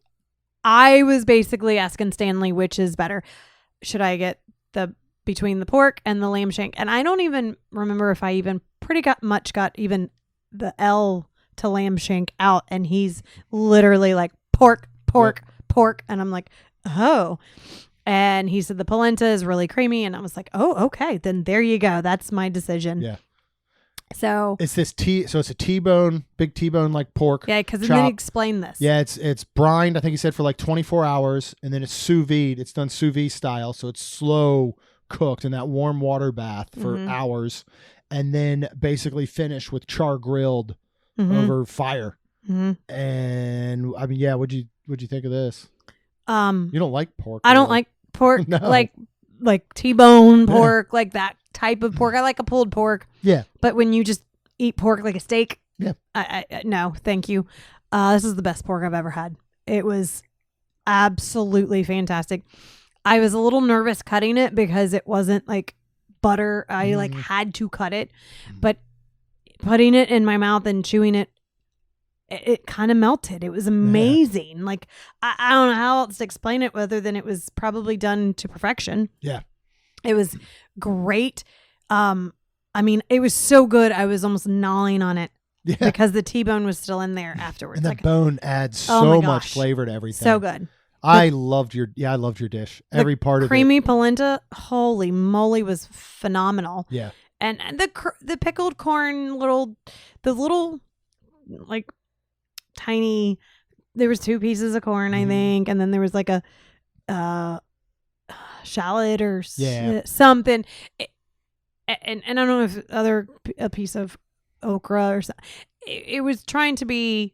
I was basically asking Stanley which is better. Should I get between the pork and the lamb shank? And I don't even remember if I even got even the L to lamb shank out, and he's literally like pork, and I'm like, oh. And he said the polenta is really creamy, and I was like, oh, okay, then there you go. That's my decision. Yeah. So it's this so it's a T-bone, big T-bone like pork. yeah, because chop. then explain this. Yeah, it's brined. I think he said for like 24 hours, and then it's sous vide. It's done sous vide style, so it's slow cooked in that warm water bath for hours, and then basically finished with char grilled over fire. And I mean, yeah, what'd you think of this? You don't like pork? I don't like pork, No. like T-bone pork, like that type of pork. I like a pulled pork. Yeah. But when you just eat pork like a steak, yeah, I no, thank you. This is the best pork I've ever had. It was absolutely fantastic. I was a little nervous cutting it because it wasn't like butter. I like had to cut it, but putting it in my mouth and chewing it, it kind of melted. It was amazing. Yeah. Like, I don't know how else to explain it other than it was probably done to perfection. Yeah. It was great. I mean, it was so good. I was almost gnawing on it because the T-bone was still in there afterwards. And the bone adds so much flavor to everything. So good. I loved your dish. Every part of it. Creamy polenta, holy moly, was phenomenal. Yeah. And the pickled corn, the little like tiny, there was 2 pieces of corn, I think, and then there was like a shallot or something. And I don't know if a piece of okra or something. It was trying to be,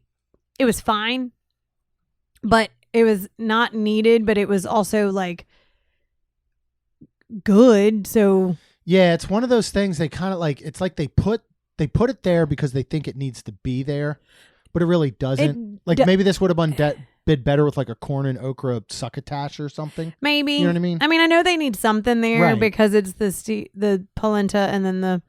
it was fine, but it was not needed, but it was also like good. So yeah, it's one of those things they kind of like, it's like they put it there because they think it needs to be there, but it really doesn't. Maybe this would have been better with like a corn and okra succotash or something. Maybe. You know what I mean? I mean, I know they need something there because it's the polenta and then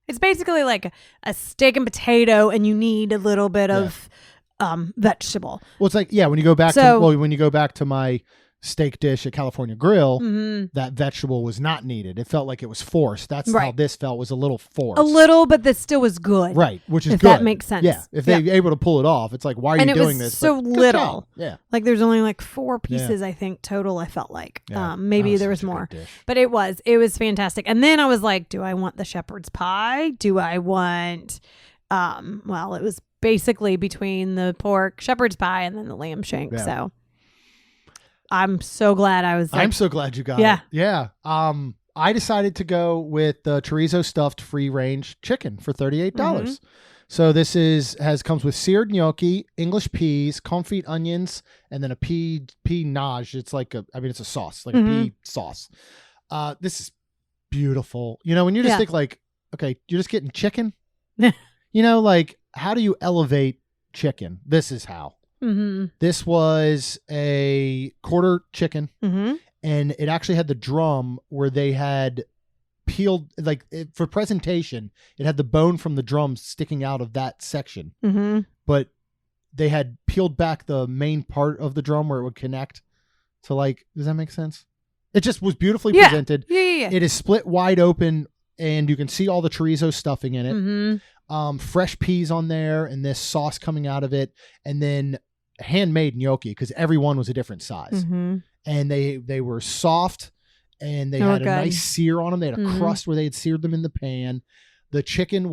it's basically like a steak and potato, and you need a little bit of vegetable. Well, it's like, when you go back to my steak dish at California Grill, that vegetable was not needed. It felt like it was forced. That's how this felt, was a little forced. A little, but this still was good. Right, which is if good. That makes sense. Yeah, if they're able to pull it off, it's like, why are you doing this? So little. Yeah. Like there's only like 4 pieces, I think, total, I felt like. Yeah. Maybe there was more. But it was fantastic. And then I was like, do I want the shepherd's pie? Do I want it was basically between the pork shepherd's pie and then the lamb shank. Yeah. So I'm so glad I was like, I'm so glad you got it. Yeah. I decided to go with the chorizo stuffed free range chicken for $38. So this comes with seared gnocchi, English peas, confit onions, and then a pea nage. It's like it's a sauce, like a pea sauce. This is beautiful. You know, when you just think like, okay, you're just getting chicken. You know, like, how do you elevate chicken? This is how. This was a quarter chicken, and it actually had the drum where they had peeled, for presentation, it had the bone from the drum sticking out of that section. But they had peeled back the main part of the drum where it would connect to does that make sense? It just was beautifully presented. Yeah. It is split wide open, and you can see all the chorizo stuffing in it. Fresh peas on there, and this sauce coming out of it, and then handmade gnocchi, because every one was a different size, and they were soft, and they had a nice sear on them. They had a crust where they had seared them in the pan. The chicken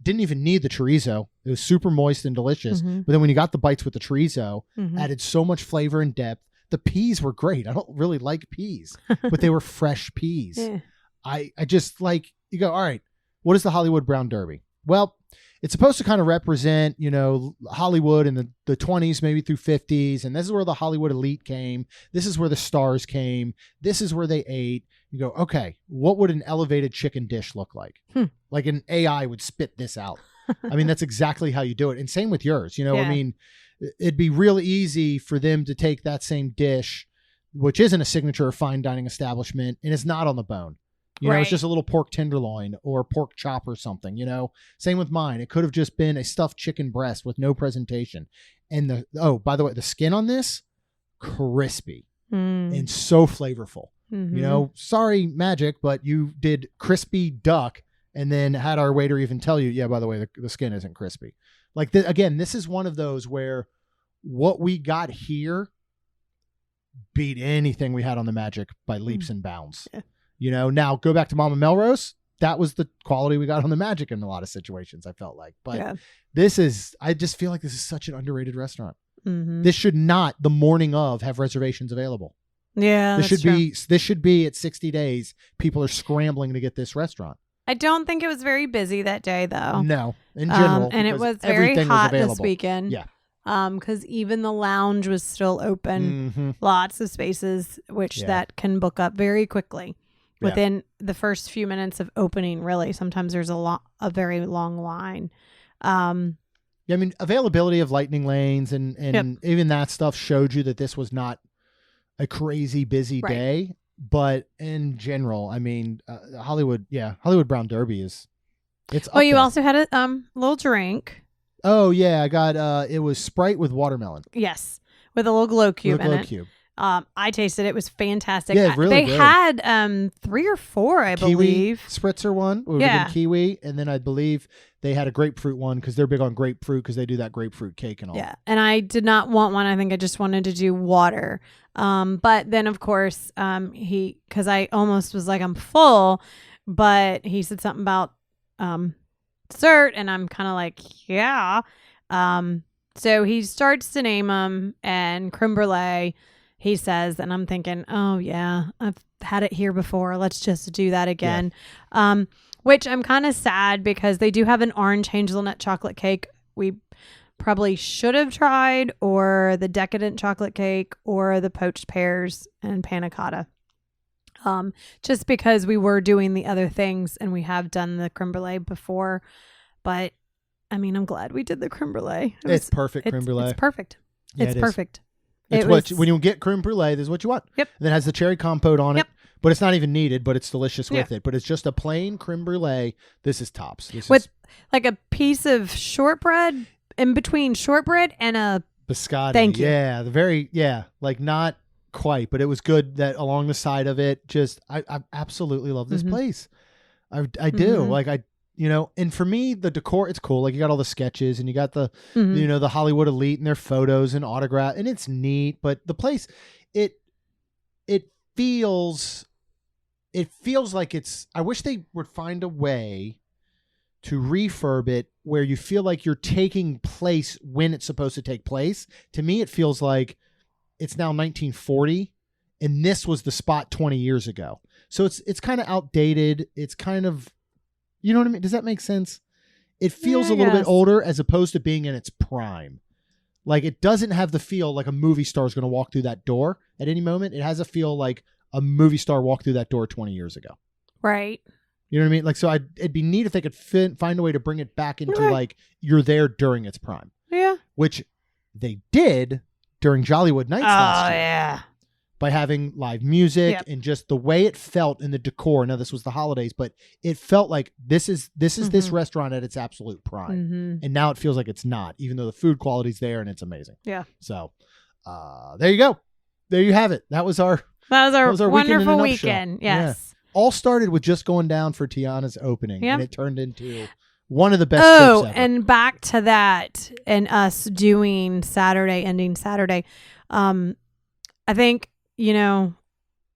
didn't even need the chorizo. It was super moist and delicious. But then when you got the bites with the chorizo, added so much flavor and depth. The peas were great. I don't really like peas, but they were fresh peas. I just you go, all right, what is the Hollywood Brown Derby? Well, it's supposed to kind of represent, Hollywood in the 20s, maybe through 50s. And this is where the Hollywood elite came. This is where the stars came. This is where they ate. You go, okay, what would an elevated chicken dish look like? Like an AI would spit this out. I mean, that's exactly how you do it. And same with yours. I mean, it'd be real easy for them to take that same dish, which isn't a signature or fine dining establishment, and it's not on the bone. It's just a little pork tenderloin or pork chop or something, Same with mine. It could have just been a stuffed chicken breast with no presentation. And by the way, the skin on this, crispy and so flavorful. Sorry, Magic, but you did crispy duck and then had our waiter even tell you, by the way, the skin isn't crispy. Again, this is one of those where what we got here beat anything we had on the Magic by leaps and bounds. Now go back to Mama Melrose. that was the quality we got on the Magic in a lot of situations, I felt like. But Yeah. I just feel like this is such an underrated restaurant. Mm-hmm. This should not, the morning of, have reservations available. Yeah, This should be at 60 days. People are scrambling to get this restaurant. I don't think it was very busy that day, though. No, in general. And it because was very everything hot was this available. weekend. Yeah. Because even the lounge was still open. Mhm. Lots of spaces, which Yeah. that can book up very quickly. Yeah. Within the first few minutes of opening, really. Sometimes there's a very long line. Yeah, I mean, availability of lightning lanes and Yep. even that stuff showed you that this was not a crazy busy Right. day. But in general, I mean, Hollywood Brown Derby it's Oh, up you there. also had a little drink. Oh, yeah, I got, it was Sprite with watermelon. Yes, with a little glow cube With a glow in it. cube. I tasted it. It was fantastic. Yeah, really They good. had 3 or 4, I Kiwi believe. spritzer one. Would Yeah. have been kiwi. And then I believe they had a grapefruit one because they're big on grapefruit because they do that grapefruit cake and all. Yeah, and I did not want one. I think I just wanted to do water. But then, of course, because I almost was like, I'm full, but he said something about dessert, and I'm kind of like, yeah. So he starts to name them, and creme brulee, he says, and I'm thinking, oh yeah, I've had it here before. Let's just do that again. Which I'm kind of sad because they do have an orange hazelnut chocolate cake. We probably should have tried, or the decadent chocolate cake, or the poached pears and panna cotta. Just because we were doing the other things and we have done the creme brulee before. But I mean, I'm glad we did the creme brulee. It's perfect creme brulee. It's perfect. Yeah, It's it is. perfect. It's It what was- when you get creme brulee, this is what you want. Yep. And it has the cherry compote on Yep. it, but it's not even needed, but it's delicious Yeah. with it. But it's just a plain creme brulee. This is tops. This With is like a piece of shortbread in between shortbread and a biscotti. Thank you. Yeah, like not quite, but it was good that along the side of it. Just I absolutely love this Mhm. place. I do. Mhm. Like and for me, the decor, it's cool. Like you got all the sketches and you got the Mhm. the Hollywood elite and their photos and autograph, and it's neat. But the place, it feels like it's. I wish they would find a way to refurb it where you feel like you're taking place when it's supposed to take place. To me, it feels like it's now 1940 and this was the spot 20 years ago. So it's kind of outdated. It's kind of, you know what I mean? Does that make sense? It feels Yeah, a little bit yes. older as opposed to being in its prime. Like it doesn't have the feel like a movie star is going to walk through that door at any moment. It has a feel like a movie star walked through that door 20 years ago. right. You know what I mean? Like, so it'd be neat if they could find a way to bring it back into Okay. like you're there during its prime, Yeah. which they did during Jollywood Nights last year yeah. by having live music Yep. and just the way it felt in the decor. Now this was the holidays, but it felt like this is this Mhm. restaurant at its absolute prime. Mm-hmm. And now it feels like it's not, even though the food quality's there and it's amazing. Yeah. So, there you go. There you have it. That was our That was our weekend in a wonderful nutshell. weekend. Yes. all started with just going down for Tiana's opening, Yeah. and it turned into one of the best Oh, trips ever. and back to that and us doing ending Saturday. I think,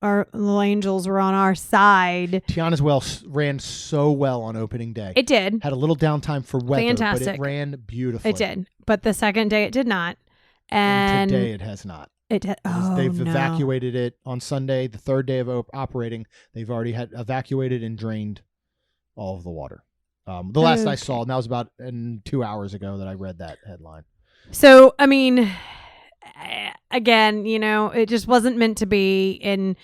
our little angels were on our side. Tiana's ran so well on opening day. It did. Had a little downtime for weather, but Fantastic. it ran beautifully. It did. But the second day it did not. And today it has not. it did. They've no. evacuated it on Sunday, the third day of operating. They've already had evacuated and drained all of the water. The last I Okay. saw, and that was about 2 hours ago that I read that headline. So, I mean, again, it just wasn't meant to be. And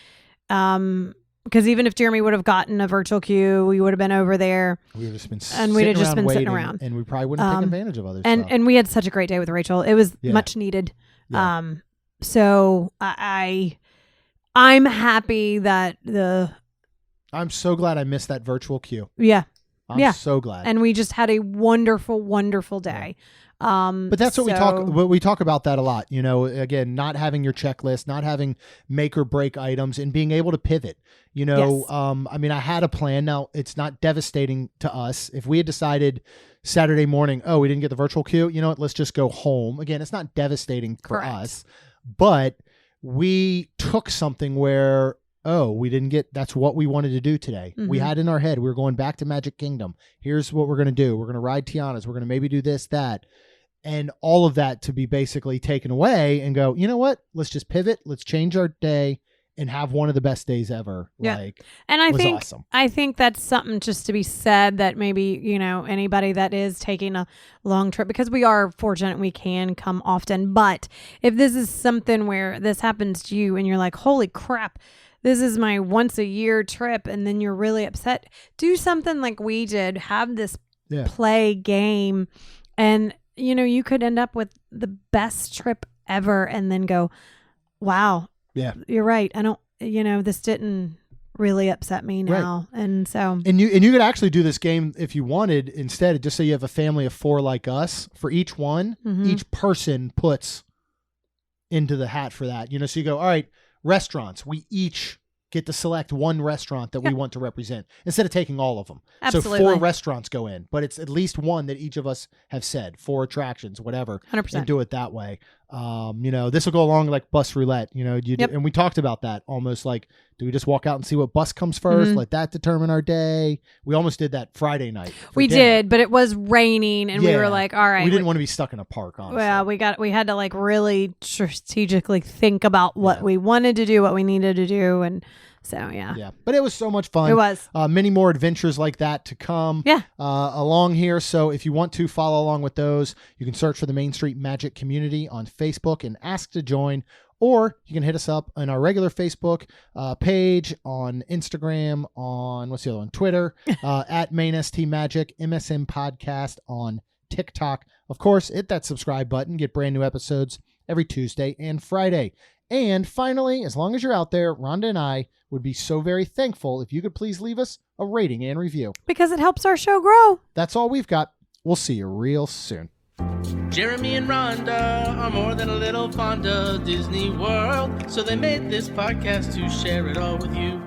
because even if Jeremy would have gotten a virtual queue, we would have been over there. We would have just been And we'd have just been waiting, sitting around. and we probably wouldn't take advantage of other stuff. And we had such a great day with Rachel. It was Yeah. much needed. Yeah. So I'm happy that I'm so glad I missed that virtual queue. yeah, I'm Yeah. so glad. and we just had a wonderful, wonderful day. But that's what we talk about that a lot. Again, not having your checklist, not having make or break items, and being able to pivot. Yes. I mean, I had a plan. Now it's not devastating to us. If we had decided Saturday morning, we didn't get the virtual queue, you know what? Let's just go home. Again, it's not devastating for Correct. us, but we took something where oh, we didn't get, that's what we wanted to do today. We had in our head, we were going back to Magic Kingdom. Here's what we're going to do. We're going to ride Tiana's. We're going to maybe do this, that. And all of that to be basically taken away and go, you know what? Let's just pivot. Let's change our day and have one of the best days ever. Yeah. Like, and I was think, awesome. I think that's something just to be said, that maybe, you know, anybody that is taking a long trip, because we are fortunate we can come often. But if this is something where this happens to you and you're like, holy crap, this is my once a year trip, and then you're really upset, do something like we did. Have this play game, and you know, you could end up with the best trip ever and then go, wow, yeah, you're right. I don't, you know, this didn't really upset me now. Right. And so, and you could actually do this game if you wanted instead, just say you have a family of 4 like us. For each one, each person puts into the hat for that, you know, so you go, all right, restaurants, we each get to select one restaurant that we want to represent instead of taking all of them. Absolutely. So 4 restaurants go in, but it's at least one that each of us have said, 4 attractions, whatever, 100%. and do it that way. You know, this will go along like bus roulette, you know, and we talked about that almost like, do we just walk out and see what bus comes first? Let that determine our day. We almost did that Friday night. We did, but it was raining and we were like, all right. We didn't want to be stuck in a park, honestly. Well, we had to like really strategically think about what we wanted to do, what we needed to do. And so, yeah, but it was so much fun. It was. Many more adventures like that to come along here. So if you want to follow along with those, you can search for the Main Street Magic Community on Facebook and ask to join, or you can hit us up on our regular Facebook page, on Instagram, on what's the other one? Twitter, at Main ST Magic, MSM Podcast on TikTok. Of course, hit that subscribe button, get brand new episodes every Tuesday and Friday. And finally, as long as you're out there, Rhonda and I would be so very thankful if you could please leave us a rating and review, because it helps our show grow. That's all we've got. We'll see you real soon. Jeremy and Rhonda are more than a little fond of Disney World, so they made this podcast to share it all with you.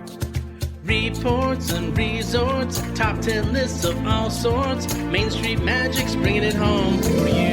Reports and resorts, top 10 lists of all sorts. Main Street Magic's bringing it home for you.